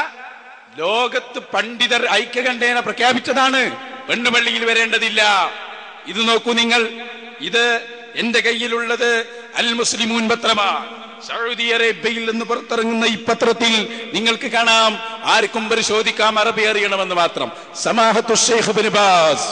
ലോകത്ത് പണ്ഡിതർ ഐക്യകണ്ഠേന പ്രഖ്യാപിച്ചതാണ് പെണ്ണുപള്ളിയിൽ വരേണ്ടതില്ല. ഇത് നോക്കൂ നിങ്ങൾ. ഇത് എന്റെ കയ്യിലുള്ളത് അൽ മുസ്ലിമൂൻ പത്രമാണ്. സൗദി അറേബ്യയിൽ നിന്ന് പുറത്തിറങ്ങുന്ന ഈ പത്രത്തിൽ നിങ്ങൾക്ക് കാണാം, ആർക്കും പരിശോധിക്കാം, അറബി അറിയണമെന്ന് മാത്രം. സമാഹത്തു ഷെയ്ഖ് ഇബ്നു ബാസ്.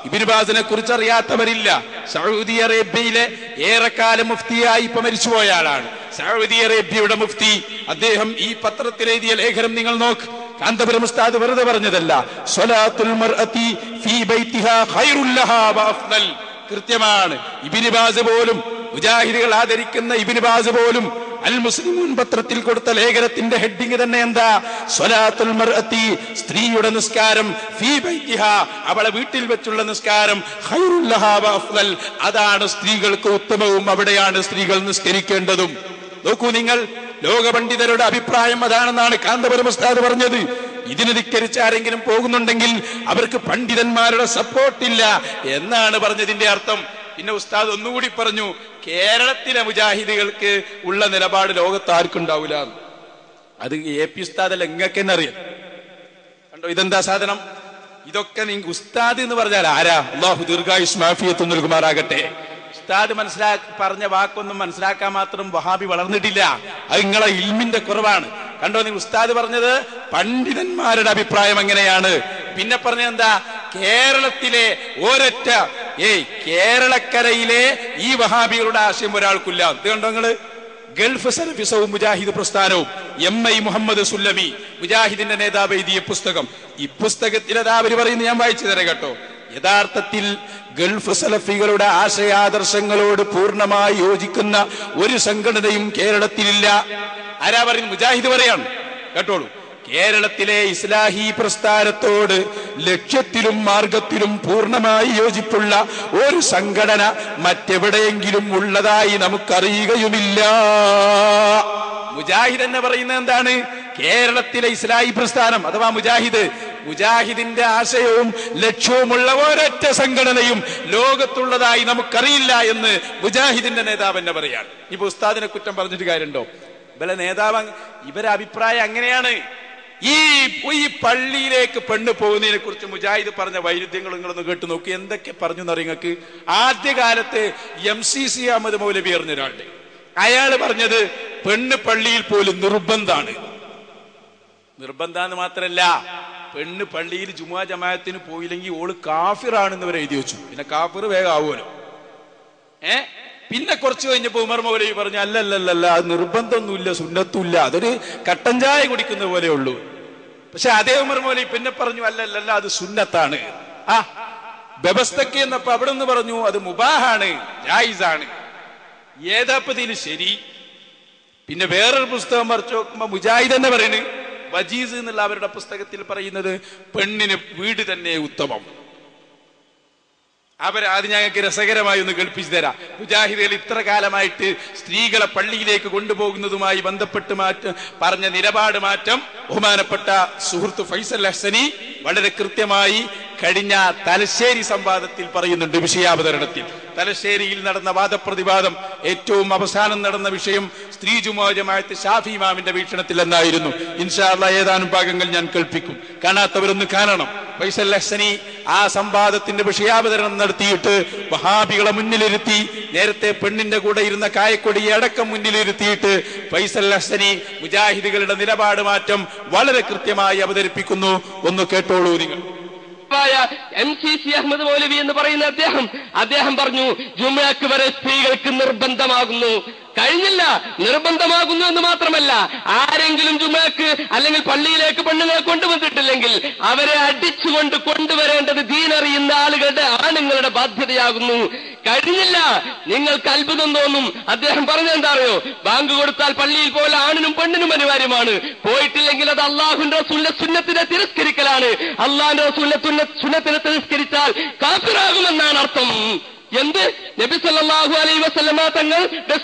ഇബ്നു ബാസിനെ കുറിച്ച് അറിയാത്തവരില്ല. സൗദി അറേബ്യയിലെ ഏറെക്കാലം മുഫ്തിയായി ഇപ്പൊ മരിച്ചുപോയ ആളാണ്. സൗദി അറേബ്യയുടെ മുഫ്തി. അദ്ദേഹം ഈ പത്രത്തിൽ എഴുതിയ ലേഖനം നിങ്ങൾ നോക്ക്. കാന്തപുരം ഉസ്താദ് വെറുതെ പറഞ്ഞതല്ല. സ്വലാത്തുൽ മർഅതി ഫീ ബൈതിഹാ ഖൈറുൽ ലഹാ വഅഫ്ദൽ. കൃത്യമാണ്. ഇബ്നു ബാസ് പോലും, മുജാഹിദുകൾ ആദരിക്കുന്ന ഇബ്നു ബാസ് പോലും അൽ മുസ്ലിമൂൻ പത്രത്തിൽ കൊടുത്ത ലേഖനത്തിന്റെ ഹെഡിങ് തന്നെ എന്താ? സ്വലാത്തുൽ മർഅതി, സ്ത്രീയുടെ നിസ്കാരം, ഫീ ബൈതിഹാ, അവളെ വീട്ടിൽ വെച്ചുള്ള നിസ്കാരം, ഖൈറുൽ ലഹാ വഅഫ്ദൽ, അതാണ് സ്ത്രീകൾക്ക് ഉത്തമവും, അവിടെയാണ് സ്ത്രീകൾ നിസ്കരിക്കേണ്ടതും. നോക്കൂ നിങ്ങൾ, ലോക പണ്ഡിതരുടെ അഭിപ്രായം അതാണെന്നാണ് കാന്തപുരം ഉസ്താദ് പറഞ്ഞത്. ഇതിന് ധിക്കരിച്ച് ആരെങ്കിലും പോകുന്നുണ്ടെങ്കിൽ അവർക്ക് പണ്ഡിതന്മാരുടെ സപ്പോർട്ടില്ല എന്നാണ് പറഞ്ഞതിന്റെ അർത്ഥം. പിന്നെ ഉസ്താദ് ഒന്നുകൂടി പറഞ്ഞു, കേരളത്തിലെ മുജാഹിദുകൾക്ക് ഉള്ള നിലപാട് ലോകത്ത് ആർക്കുണ്ടാവില്ല. അത് എ പി ഉസ്താദല്ല, നിങ്ങൾക്ക് തന്നെ അറിയാം. കണ്ടോ ഇതെന്താ സാധനം? ഇതൊക്കെ നിങ്ങൾ ഉസ്താദ് എന്ന് പറഞ്ഞാൽ ആരാ? അല്ലാഹു ദീർഘായുസ് മാഫിയത്ത് നൽകുമാറാകട്ടെ. ഉസ്താദ് പറഞ്ഞ വാക്കൊന്നും മനസ്സിലാക്കാൻ മാത്രം വഹാബി വളർന്നിട്ടില്ല. അത് നിങ്ങളെ ഇൽമിന്റെ കുറവാണ്. കണ്ടോ നിങ്ങൾ, ഉസ്താദ് പറഞ്ഞത് പണ്ഡിതന്മാരുടെ അഭിപ്രായം എങ്ങനെയാണ്. പിന്നെ പറഞ്ഞെന്താ? കേരളത്തിലെ ഒരൊറ്റ കേരളക്കരയിലെ ഈ വഹാബികളുടെ ആശയം ഒരാൾക്കില്ല. ഇത് കണ്ടോ നിങ്ങള്? ഗൾഫ് സലഫിസവും മുജാഹിദ് പ്രസ്ഥാനവും MI മുഹമ്മദ് സുല്ലമി മുജാഹിദിന്റെ നേതാവ് എഴുതിയ പുസ്തകം. ഈ പുസ്തകത്തിൽ അതാ അവർ പറയുന്നത് ഞാൻ വായിച്ചു തരാം കേട്ടോ. യഥാർത്ഥത്തിൽ ഗൾഫ് സലഫികളുടെ ആശയാദർശങ്ങളോട് പൂർണ്ണമായി യോജിക്കുന്ന ഒരു സംഘടനയും കേരളത്തിലില്ല. ആരാ പറയുന്നത്? മുജാഹിദ് പറയാണ് കേട്ടോളൂ. കേരളത്തിലെ ഇസ്ലാഹി പ്രസ്ഥാനത്തോട് ലക്ഷ്യത്തിലും മാർഗത്തിലും പൂർണ്ണമായി യോജിപ്പുള്ള ഒരു സംഘടന മറ്റെവിടെയെങ്കിലും ഉള്ളതായി നമുക്കറിയുകയുമില്ല. മുജാഹിദ് എന്ന് പറയുന്നത് എന്താണ്? കേരളത്തിലെ ഇസ്ലാഹി പ്രസ്ഥാനം അഥവാ മുജാഹിദിന്റെ ആശയവും ലക്ഷ്യവുമുള്ള ഒരൊറ്റ സംഘടനയും ലോകത്തുള്ളതായി നമുക്കറിയില്ല എന്ന് മുജാഹിദിന്റെ നേതാവ് തന്നെ പറയാണ്. ഇപ്പൊ ഉസ്താദിനെ കുറ്റം പറഞ്ഞിട്ട് കാര്യമുണ്ടോ? ഇവരെ നേതാവ് ഇവരെ അഭിപ്രായം അങ്ങനെയാണ്. ഈ പള്ളിയിലേക്ക് പെണ്ണ് പോകുന്നതിനെ കുറിച്ച് മുജാഹിദ് പറഞ്ഞ വൈരുദ്ധ്യങ്ങൾ നിങ്ങളൊന്ന് കേട്ടു നോക്കി. എന്തൊക്കെ പറഞ്ഞു എന്നറിയങ്ങൾക്ക്. ആദ്യകാലത്ത് MCC അഹമ്മദ് മൗലവി അറിഞ്ഞ ഒരാളുടെ, അയാള് പറഞ്ഞത് പെണ്ണ് പള്ളിയിൽ പോലും നിർബന്ധാണ്. നിർബന്ധാന്ന് മാത്രല്ല, പെണ്ണ് പള്ളിയിൽ ജുമുഅ ജമാഅത്തിന് പോയില്ലെങ്കിൽ ഓള് കാഫിറാണെന്ന് വരെ എഴുതി വെച്ചു. പിന്നെ കാഫിർ വേഗം ആവുമല്ലോ. പിന്നെ കുറച്ച് കഴിഞ്ഞപ്പോ ഉമർ മൗലവി പറഞ്ഞു, അല്ലല്ലല്ല, അത് നിർബന്ധമൊന്നുമില്ല, സുന്നത്തുമില്ല, അതൊരു കട്ടൻ ചായ കുടിക്കുന്ന പോലെ ഉള്ളൂ. പക്ഷെ അതേ ഉമർ മൗലവി പിന്നെ പറഞ്ഞു, അല്ലല്ലല്ല, അത് സുന്നത്താണ്. വ്യവസ്ഥക്ക് എന്നപ്പോ അവിടെ നിന്ന് പറഞ്ഞു അത് മുബാഹാണ്, ജായിസാണ്. ഏതാപ്പതിൽ ശരി? പിന്നെ വേറൊരു പുസ്തകം മറിച്ച് നോക്കുമ്പോ മുജാഹിദ് തന്നെ പറയുന്നത്, വജീസ് എന്നുള്ള അവരുടെ പുസ്തകത്തിൽ പറയുന്നത് പെണ്ണിന് വീട് തന്നെ ഉത്തമം. അത് ഞങ്ങൾക്ക് രസകരമായി ഒന്ന് കേൾപ്പിച്ചു തരാം. മുജാഹിദുകൾ ഇത്ര കാലമായിട്ട് സ്ത്രീകളെ പള്ളിയിലേക്ക് കൊണ്ടുപോകുന്നതുമായി ബന്ധപ്പെട്ട് പറഞ്ഞ നിലപാട് മാറ്റം ബഹുമാനപ്പെട്ട സുഹൃത്ത് ഫൈസൽ ഹസനി വളരെ കൃത്യമായി കഴിഞ്ഞ തലശ്ശേരി സംവാദത്തിൽ പറയുന്നുണ്ട്. വിഷയാവതരണത്തിൽ തലശ്ശേരിയിൽ നടന്ന വാദപ്രതിവാദം ഏറ്റവും അവസാനം നടന്ന വിഷയം സ്ത്രീ ജുമുഅ ജമാഅത്ത് ഷാഫി ഇമാമിന്റെ വീക്ഷണത്തിൽ എന്നായിരുന്നു. ഇൻഷാ അല്ലാഹ് ഏതാനും ഭാഗങ്ങൾ ഞാൻ കേൾപ്പിക്കും. കാണാത്തവരൊന്ന് കാണണം. ഫൈസൽ ഹസനി ആ സംവാദത്തിന്റെ വിഷയാവതരണം നടത്തിയിട്ട് വഹാബികളെ മുന്നിലിരുത്തി, നേരത്തെ പെണ്ണിന്റെ കൂടെ ഇരുന്ന കായക്കൊടിയെ അടക്കം മുന്നിലിരുത്തിയിട്ട് ഫൈസൽ ഹസനി മുജാഹിദുകളുടെ നിലപാട് മാറ്റം വളരെ കൃത്യമായി അവതരിപ്പിക്കുന്നു. ഒന്ന് കേട്ടോളൂ നിങ്ങൾ. MCC അഹമ്മദ് മൗലവി എന്ന് പറയുന്ന അദ്ദേഹം പറഞ്ഞു, ജുമുഅക്ക് വരെ സ്ത്രീകൾക്ക് നിർബന്ധമാകുന്നു. കഴിഞ്ഞില്ല, നിർബന്ധമാകുന്നു എന്ന് മാത്രമല്ല, ആരെങ്കിലും ജുമുഅക്ക് അല്ലെങ്കിൽ പള്ളിയിലേക്ക് പെണ്ണുങ്ങളെ കൊണ്ടുവന്നിട്ടില്ലെങ്കിൽ അവരെ അടിച്ചുകൊണ്ട് കൊണ്ടുവരേണ്ടത് ദീനറിയുന്ന ആളുകളുടെ ആണുങ്ങളുടെ ബാധ്യതയാകുന്നു. കഴിഞ്ഞില്ല, നിങ്ങൾക്ക് അത്ഭുതം തോന്നും. അദ്ദേഹം പറഞ്ഞെന്താ അറിയോ? ബാങ്ക് കൊടുത്താൽ പള്ളിയിൽ പോലെ ആണിനും പെണ്ണിനും അനിവാര്യമാണ്. പോയിട്ടില്ലെങ്കിൽ അത് അള്ളാഹുവിന്റെ റസൂലിന്റെ സുന്നത്തിനെ തിരസ്കരിക്കലാണ്. അള്ളാഹുവിന്റെ റസൂലിന്റെ സുന്നത്തിനെ തിരസ്കരിച്ചാൽ കാഫിറാകുമെന്നാണ് അർത്ഥം. എന്ത്? നബി സല്ലല്ലാഹു അലൈഹി വസല്ലമ തങ്ങളുടെ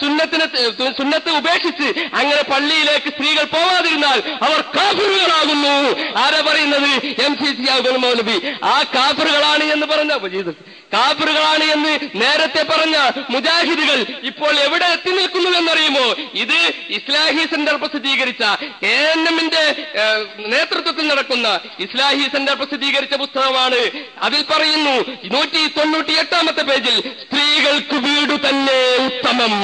സുന്നത്ത് ഉപേക്ഷിച്ച് അങ്ങനെ പള്ളിയിലേക്ക് സ്ത്രീകൾ പോവാതിരുന്നാൽ അവർ കാഫിറുകളാകുന്നു. ആരാ പറയുന്നത്? MCC അഹ്മദ് മൗലവി. ആ കാഫിറുകളാണ് എന്ന് പറഞ്ഞ കാഫിറുകളാണ് എന്ന് നേരത്തെ പറഞ്ഞ മുജാഹിദുകൾ ഇപ്പോൾ എവിടെ എത്തി നിൽക്കുന്നു എന്നറിയുമോ? ഇത് ഇസ്ലാഹി സെന്റർ പ്രസിദ്ധീകരിച്ച KNM-ന്റെ നേതൃത്വത്തിൽ നടക്കുന്ന ഇസ്ലാഹി സെന്റർ പ്രസിദ്ധീകരിച്ച പുസ്തകമാണ്. അതിൽ പറയുന്നു 198-ാമത്തെ പേജിൽ, സ്ത്രീകൾക്ക് വീട് തന്നെ ഉത്തമം.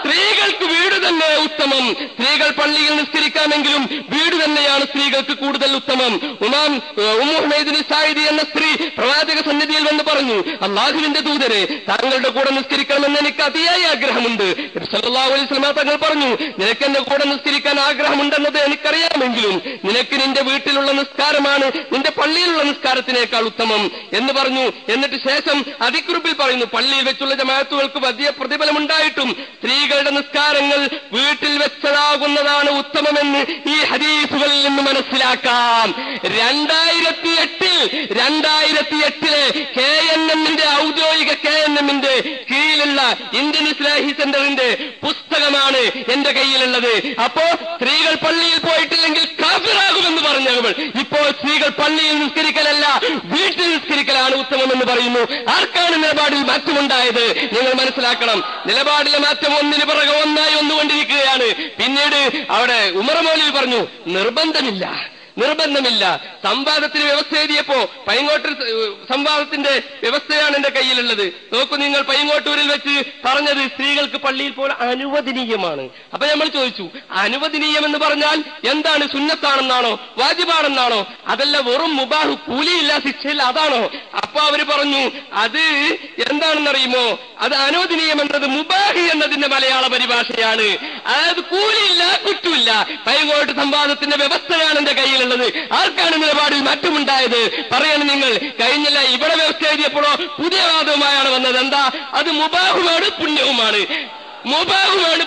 സ്ത്രീകൾക്ക് വീട് തന്നെ ഉത്തമം. സ്ത്രീകൾ പള്ളിയിൽ നിസ്കരിക്കാമെങ്കിലും വീട് തന്നെയാണ് സ്ത്രീകൾക്ക് കൂടുതൽ ഉത്തമം. ഉമ്മു ഹുമൈദിനി സായിദി എന്ന സ്ത്രീ പ്രവാചക സന്നിധിയിൽ വന്ന് പറഞ്ഞു, അല്ലാഹുവിന്റെ ദൂതരെ, താങ്കളുടെ കൂടെ നിസ്കരിക്കണമെന്ന് എനിക്ക് അതിയായ ആഗ്രഹമുണ്ട്. സല്ലല്ലാഹു അലൈഹി വസല്ലം തങ്ങൾ പറഞ്ഞു, നിനക്ക് എന്റെ കൂടെ നിസ്കരിക്കാൻ ആഗ്രഹമുണ്ടെന്നത് എനിക്കറിയാമെങ്കിലും നിനക്ക് നിന്റെ വീട്ടിലുള്ള നിസ്കാരമാണ് നിന്റെ പള്ളിയിലുള്ള നിസ്കാരത്തിനേക്കാൾ ഉത്തമം എന്ന് പറഞ്ഞു. എന്നിട്ട് ശേഷം അതിക്കുറിപ്പിൽ പറയുന്നു, പള്ളിയിൽ വെച്ചുള്ള ജമാഅത്തുകൾക്ക് വലിയ പ്രതിഫലമുണ്ടായിട്ടും സ്ത്രീകളുടെ നിസ്കാരങ്ങൾ വീട്ടിൽ വെച്ചതാകുന്നതാണ് ഉത്തമമെന്ന് ഈ ഹദീസുകളിൽ നിന്ന് മനസ്സിലാക്കാം. 2008-ലെ KNM-ന്റെ ഔദ്യോഗിക KNM-ന്റെ കീഴിലുള്ള ഇന്ത്യൻ ഇസ്ലാഹി സെന്ററിന്റെ പുസ്തകമാണ് എന്റെ കയ്യിലുള്ളത്. അപ്പോ സ്ത്രീകൾ പള്ളിയിൽ പോയിട്ടില്ലെങ്കിൽ കാഫിറാകുമെന്ന് പറഞ്ഞവൾ ഇപ്പോൾ സ്ത്രീകൾ പള്ളിയിൽ നിസ്കരിക്കലല്ല വീട്ടിൽ നിസ്കരിക്കലാണ് ഉത്തമമെന്ന് പറയുന്നു. ആർക്കാണ് നിലപാടിൽ മാറ്റമുണ്ടായത്? നിങ്ങൾ മനസ്സിലാക്കണം. നിലപാടിലെ മാറ്റം ഒന്നിന് പിറകെ ഒന്നായി വന്നുകൊണ്ടിരിക്കുകയാണ്. പിന്നീട് അവിടെ ഉമർ മൗലവി പറഞ്ഞു, നിർബന്ധമില്ല. സംവാദത്തിന് വ്യവസ്ഥ എഴുതിയപ്പോ പൈങ്ങോട്ടൂർ സംവാദത്തിന്റെ വ്യവസ്ഥയാണ് എന്റെ കയ്യിലുള്ളത്. നോക്കൂ നിങ്ങൾ, പൈങ്ങോട്ടൂരിൽ വെച്ച് പറഞ്ഞത് സ്ത്രീകൾക്ക് പള്ളിയിൽ പോലെ അനുവദനീയമാണ്. അപ്പൊ നമ്മൾ ചോദിച്ചു, അനുവദനീയം എന്ന് പറഞ്ഞാൽ എന്താണ്? സുന്നത്താണെന്നാണോ വാജിബാണെന്നാണോ? അതല്ല വെറും മുബാഹ്, കൂലിയില്ല ശിക്ഷയില്ല, അതാണോ? അപ്പൊ അവര് പറഞ്ഞു, അത് എന്താണെന്നറിയുമോ? അത് അനുവദനീയം എന്നത് മുബാഹ് എന്നതിന്റെ മലയാള പരിഭാഷയാണ്. അതായത് കൂലിയില്ല കുറ്റമില്ല. പൈങ്ങോട്ട് സംവാദത്തിന്റെ വ്യവസ്ഥയാണ് എന്റെ കയ്യിലുള്ളത്. ആർക്കാണ് നിലപാടിൽ മാറ്റമുണ്ടായത്? പറയണം നിങ്ങൾ. കഴിഞ്ഞില്ല, ഇവിടെ വ്യവസ്ഥ എഴുതിയപ്പോഴോ പുതിയ വാദവുമായാണ് വന്നത്. എന്താ? അത് മുബാഹുമാണ്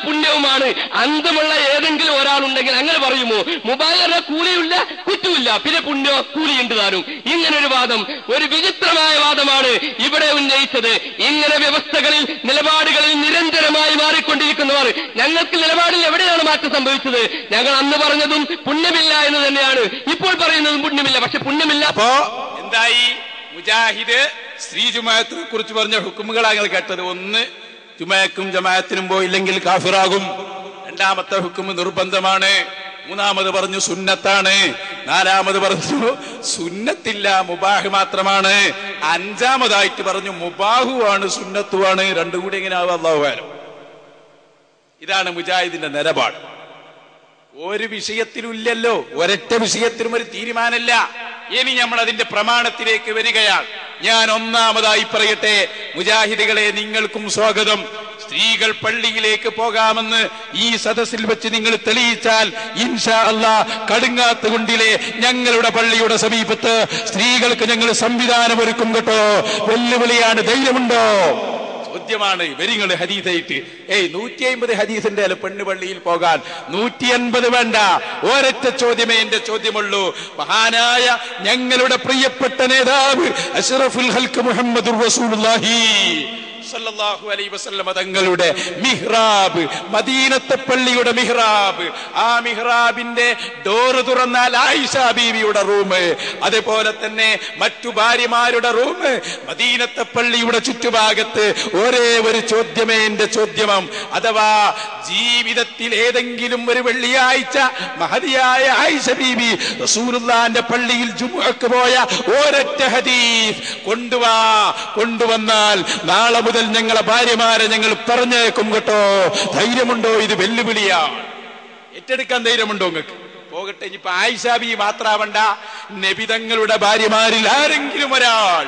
പുണ്യവുമാണ്. അന്തമുള്ള ഏതെങ്കിലും ഒരാളുണ്ടെങ്കിൽ അങ്ങനെ പറയുമോ? മുബാഹ് കൂലിയില്ല കുറ്റമില്ല, പിന്നെ പുണ്യോ കൂലിയുണ്ട് താനും. ഇങ്ങനൊരു വാദം, ഒരു വിചിത്രമായ വാദമാണ് ഇവിടെ ഉന്നയിച്ചത്. ഇങ്ങനെ വ്യവസ്ഥകളിൽ നിലപാടുകളിൽ നിരന്തരമായി മാറിക്കൊണ്ടിരിക്കുന്നവർ, ഞങ്ങൾക്ക് നിലപാടിൽ എവിടെയാണ് മാറ്റം സംഭവിച്ചത്? ഞങ്ങൾ അന്ന് പറഞ്ഞതും പുണ്യമില്ല എന്ന് തന്നെയാണ് ഇപ്പോൾ പറയുന്നതും പുണ്യമില്ല. പക്ഷെ പുണ്യമില്ല. അപ്പോ എന്തായി? മുജാഹിദ് സ്ത്രീ ജുമാഅത്തിനെ കുറിച്ച് പറഞ്ഞ ഹുക്കുമുകളാണ് ഞങ്ങൾ കേട്ടത്. ഒന്ന്, ജുമാഅക്കും ജമാഅത്തിനും പോയില്ലെങ്കിൽ കാഫിറാകും. രണ്ടാമത്തെ ഹുക്കും നിർബന്ധമാണ്. മൂന്നാമത് പറഞ്ഞു സുന്നത്താണ്. നാലാമത് പറഞ്ഞു സുന്നത്തില്ല, മുബാഹ് മാത്രമാണ്. അഞ്ചാമതായിട്ട് പറഞ്ഞു മുബാഹുവാണ് സുന്നത്തുമാണ്. രണ്ടും കൂടി എങ്ങനെ ആവും? അല്ലാഹു അഅലം. ഇതാണ് മുജാഹിദിന്റെ നിലപാട്. ഒരു വിഷയത്തിലുമില്ലല്ലോ, ഒരൊറ്റ വിഷയത്തിലും ഒരു തീരുമാനമില്ല. ഇനി നമ്മൾ അതിന്റെ പ്രമാണത്തിലേക്ക് വരികയാണ്. ഞാൻ ഒന്നാമതായി പറയട്ടെ, മുജാഹിദുകളെ, നിങ്ങൾക്കും സ്വാഗതം. സ്ത്രീകൾ പള്ളിയിലേക്ക് പോകാമെന്ന് ഈ സദസ്സിൽ വെച്ച് നിങ്ങൾ തെളിയിച്ചാൽ ഇൻഷാ അല്ലാഹ് കടുങ്ങാത്തുകുണ്ടിലെ ഞങ്ങളുടെ പള്ളിയുടെ സമീപത്ത് സ്ത്രീകൾക്ക് ഞങ്ങൾ സംവിധാനം ഒരുക്കും കേട്ടോ. വെല്ലുവിളിയാണ്. ധൈര്യമുണ്ടോ? ചോദ്യമാണ്. വരിങ്ങൾ ഹദീസായിട്ട് 150 ഹദീസിന്റെ അല്ല പെണ്ണ് പള്ളിയിൽ പോകാൻ. 150 വേണ്ട. ഒരൊറ്റ ചോദ്യമേ എന്റെ ചോദ്യമുള്ളൂ. മഹാനായ ഞങ്ങളുടെ പ്രിയപ്പെട്ട നേതാവ് അഷ്റഫുൽ ഖൽഖ് മുഹമ്മദുർ റസൂലുള്ളാഹി സല്ലല്ലാഹു അലൈഹി വസല്ലമ തങ്ങളുടെ മിഹ്റാബ്, മദീനത്തെ പള്ളിയുടെ മിഹ്റാബ്, ആ മിഹ്റാബിന്റെ ഡോറ് തുറന്നാൽ ആയിഷ ബീവിയുടെ റൂം, അതേപോലെ തന്നെ മറ്റു ഭാര്യമാരുടെ റൂം, മദീനത്തെ പള്ളിയുടെ ചുറ്റുഭാഗത്ത് ഒരേ ഒരു ചോദ്യമേ എന്റെ ചോദ്യമം. അഥവാ ജീവിതത്തിൽ ഏതെങ്കിലും ഒരു വെള്ളിയാഴ്ച മഹദിയായ ആയിഷ ബീവി റസൂലുള്ളാഹിന്റെ പള്ളിയിൽ ജുമുഅക്ക് പോയ ഒരൊറ്റ ഹദീസ് കൊണ്ടുവന്നാൽ നാളെ മുതൽ ഞങ്ങളെ ഭാര്യമാരെ ഞങ്ങൾ പറഞ്ഞേക്കും കേട്ടോ. ധൈര്യമുണ്ടോ? ഇത് വെല്ലുവിളിയാണ്. ഏറ്റെടുക്കാൻ ധൈര്യമുണ്ടോ നിങ്ങൾക്ക്? പോകട്ടെ, ഇനിയിപ്പോ ആയിഷ ബീവി മാത്രാവണ്ട, നബി തങ്ങളുടെ ഭാര്യമാരിൽ ആരെങ്കിലും ഒരാൾ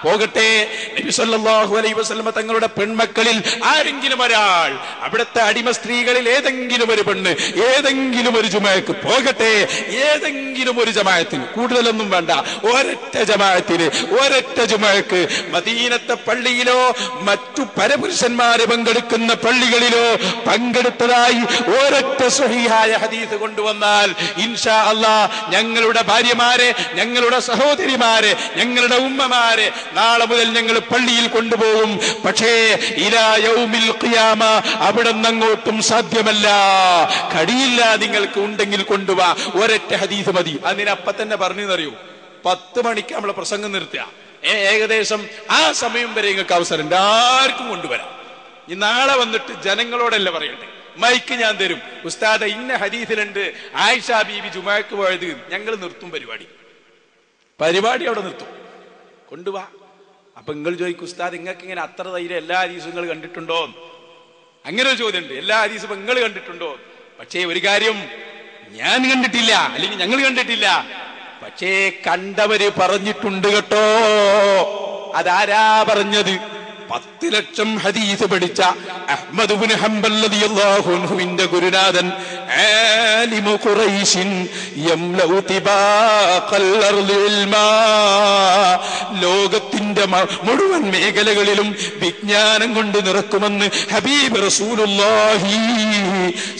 പോകട്ടെ, നബി സല്ലല്ലാഹു അലൈഹി വസല്ലമ തങ്ങളുടെ പെൺമക്കളിൽ ആരെങ്കിലും ഒരാൾ, അവിടുത്തെ അടിമ സ്ത്രീകളിൽ ഏതെങ്കിലും ഒരു പെണ്ണ് ഏതെങ്കിലും ഒരു ജുമാഅക്ക് പോകട്ടെ, ഏതെങ്കിലും ഒരു ജമാഅത്തിന്, കൂടുതലൊന്നും വേണ്ട, ഒരൊറ്റ ജമാഅത്തിന്, ഒരൊറ്റ ജുമാഅക്ക് മദീനത്തെ പള്ളിയിലോ മറ്റു പരപുരുഷന്മാര് പങ്കെടുക്കുന്ന പള്ളികളിലോ പങ്കെടുത്തതായി ഒരൊറ്റ സ്വഹീഹായ ഹദീസ് കൊണ്ടുവന്നാൽ ഇൻഷാ അല്ലാഹ് ഞങ്ങളുടെ ഭാര്യമാരെ, ഞങ്ങളുടെ സഹോദരിമാരെ, ഞങ്ങളുടെ ഉമ്മമാരെ നാളെ മുതൽ ഞങ്ങൾ പള്ളിയിൽ കൊണ്ടുപോകും. പക്ഷേ ഇലാ യൗമിൽ ഖിയാമ അവിടെ അങ്ങോട്ടും സാധ്യമല്ല, കഴിയില്ല. നിങ്ങൾക്ക് ഉണ്ടെങ്കിൽ കൊണ്ടുപോവാ, ഒരൊറ്റ ഹദീസ് മതി. അതിനപ്പ തന്നെ പറഞ്ഞറിയൂ, 10 മണിക്ക് നമ്മളെ പ്രസംഗം നിർത്തുക, ഏകദേശം ആ സമയം വരെ നിങ്ങൾക്ക് അവസരം ആർക്കും കൊണ്ടുവരാം. ഈ നാളെ വന്നിട്ട് ജനങ്ങളോടല്ല പറയട്ടെ, മൈക്ക് ഞാൻ തരും, ഉസ്താദ് ഇന്ന ഹദീസിലുണ്ട് ആയിഷ ബീവി ജുമാക്ക് പോയത്, ഞങ്ങൾ നിർത്തും പരിപാടി അവിടെ നിർത്തും, കൊണ്ടുപോവാ. അപ്പൊ നിങ്ങൾ ചോദിക്കും, ഉസ്താദ് നിങ്ങൾക്ക് ഇങ്ങനെ അത്ര ധൈര്യം എല്ലാ ഹദീസും നിങ്ങൾ കണ്ടിട്ടുണ്ടോ? അങ്ങനെ ഒരു ചോദ്യമുണ്ട്, എല്ലാ ഹദീസും നിങ്ങൾ കണ്ടിട്ടുണ്ടോ? പക്ഷേ ഒരു കാര്യം, ഞാൻ കണ്ടിട്ടില്ല, അല്ലെങ്കിൽ ഞങ്ങൾ കണ്ടിട്ടില്ല, പക്ഷേ കണ്ടവര് പറഞ്ഞിട്ടുണ്ട് കേട്ടോ. അതാരാ പറഞ്ഞത്? 10 ലക്ഷം ഹദീസ് പഠിച്ച അഹ്മദ് ഇബ്നു ഹംബൽ റളിയല്ലാഹു അൻഹുവിന്റെ ഗുരുനാഥൻ, ആലിമു ഖുറൈശിൻ യംലഉ തിബാഖൽ അർളി ഇൽമാ, ലോകത്തിന്റെ മുഴുവൻ മേഖലകളിലും വിജ്ഞാനം കൊണ്ട് നിറക്കുമെന്ന് ഹബീബ് റസൂലുള്ളാഹി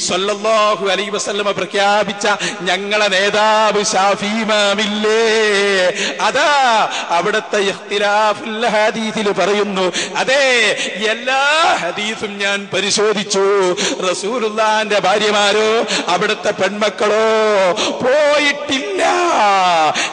സ്വല്ലല്ലാഹു അലൈഹി വസല്ലമ പ്രഖ്യാപിച്ച ഞങ്ങളെ നേതാവ് ശാഫി ഇമാമില്ലേ, അതാ അവിടുത്തെ ഇഖ്തിലാഫുൽ ഹദീസിൽ പറയുന്നു, അതെ എല്ലാ ഹദീസും ഞാൻ പരിശോധിച്ചു, റസൂലുള്ളാഹിന്റെ ഭാര്യമാരോ അവിടുത്തെ പെൺമക്കളോ പോയിട്ടില്ല.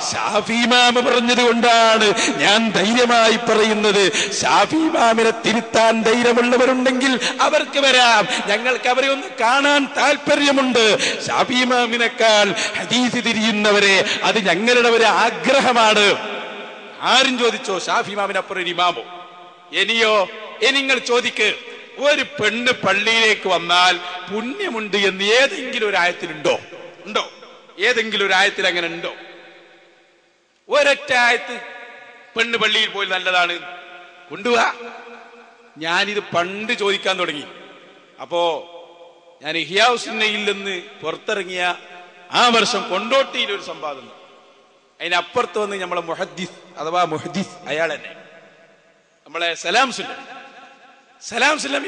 ശാഫി ഇമാം പറഞ്ഞത് കൊണ്ടാണ് ഞാൻ ധൈര്യമായി പറയുന്നത്. ശാഫി ഇമാമിനെ തിരുത്താൻ ധൈര്യമുള്ളവരുണ്ടെങ്കിൽ അവർക്ക് വരാം, ഞങ്ങൾക്ക് അവരെ ഒന്ന് കാണാൻ താല്പര്യമുണ്ട്. ശാഫി ഇമാമിനേക്കാൾ ഹദീസ് തിരിയുന്നവരെ അത് ഞങ്ങളുടെ ഒരു ആഗ്രഹമാണ്. ആരും ചോദിച്ചോ ഷാഫി ഇമാമിനപ്പുറം ഒരു ഇമാമോ? ഇനിയോ നിങ്ങൾ ചോദിക്ക്, ഒരു പെണ്ണ് പള്ളിയിലേക്ക് വന്നാൽ പുണ്യമുണ്ട് എന്ന് ഏതെങ്കിലും ഒരു ആയത്തിലുണ്ടോ? ഉണ്ടോ? ഏതെങ്കിലും ഒരു ആയത്തിൽ അങ്ങനെ ഉണ്ടോ? ഒരൊറ്റ ആയത്ത് പെണ്ണ് പള്ളിയിൽ പോയി നല്ലതാണ് കൊണ്ടുപോവാ. ഞാനിത് പണ്ട് ചോദിക്കാൻ തുടങ്ങി. അപ്പോ ഞാൻ ഇഹ്യാഉസ്സുന്നയിൽ നിന്ന് പുറത്തിറങ്ങിയ ആ വർഷം കൊണ്ടോട്ടിയിൽ ഒരു സംവാദം, അതിനപ്പുറത്ത് വന്ന് നമ്മളെ മുഹദ്ദിസ് അഥവാ മുഹദ്ദിസ് അയാൾ തന്നെ, നമ്മളെ സലാം സുല്ലമി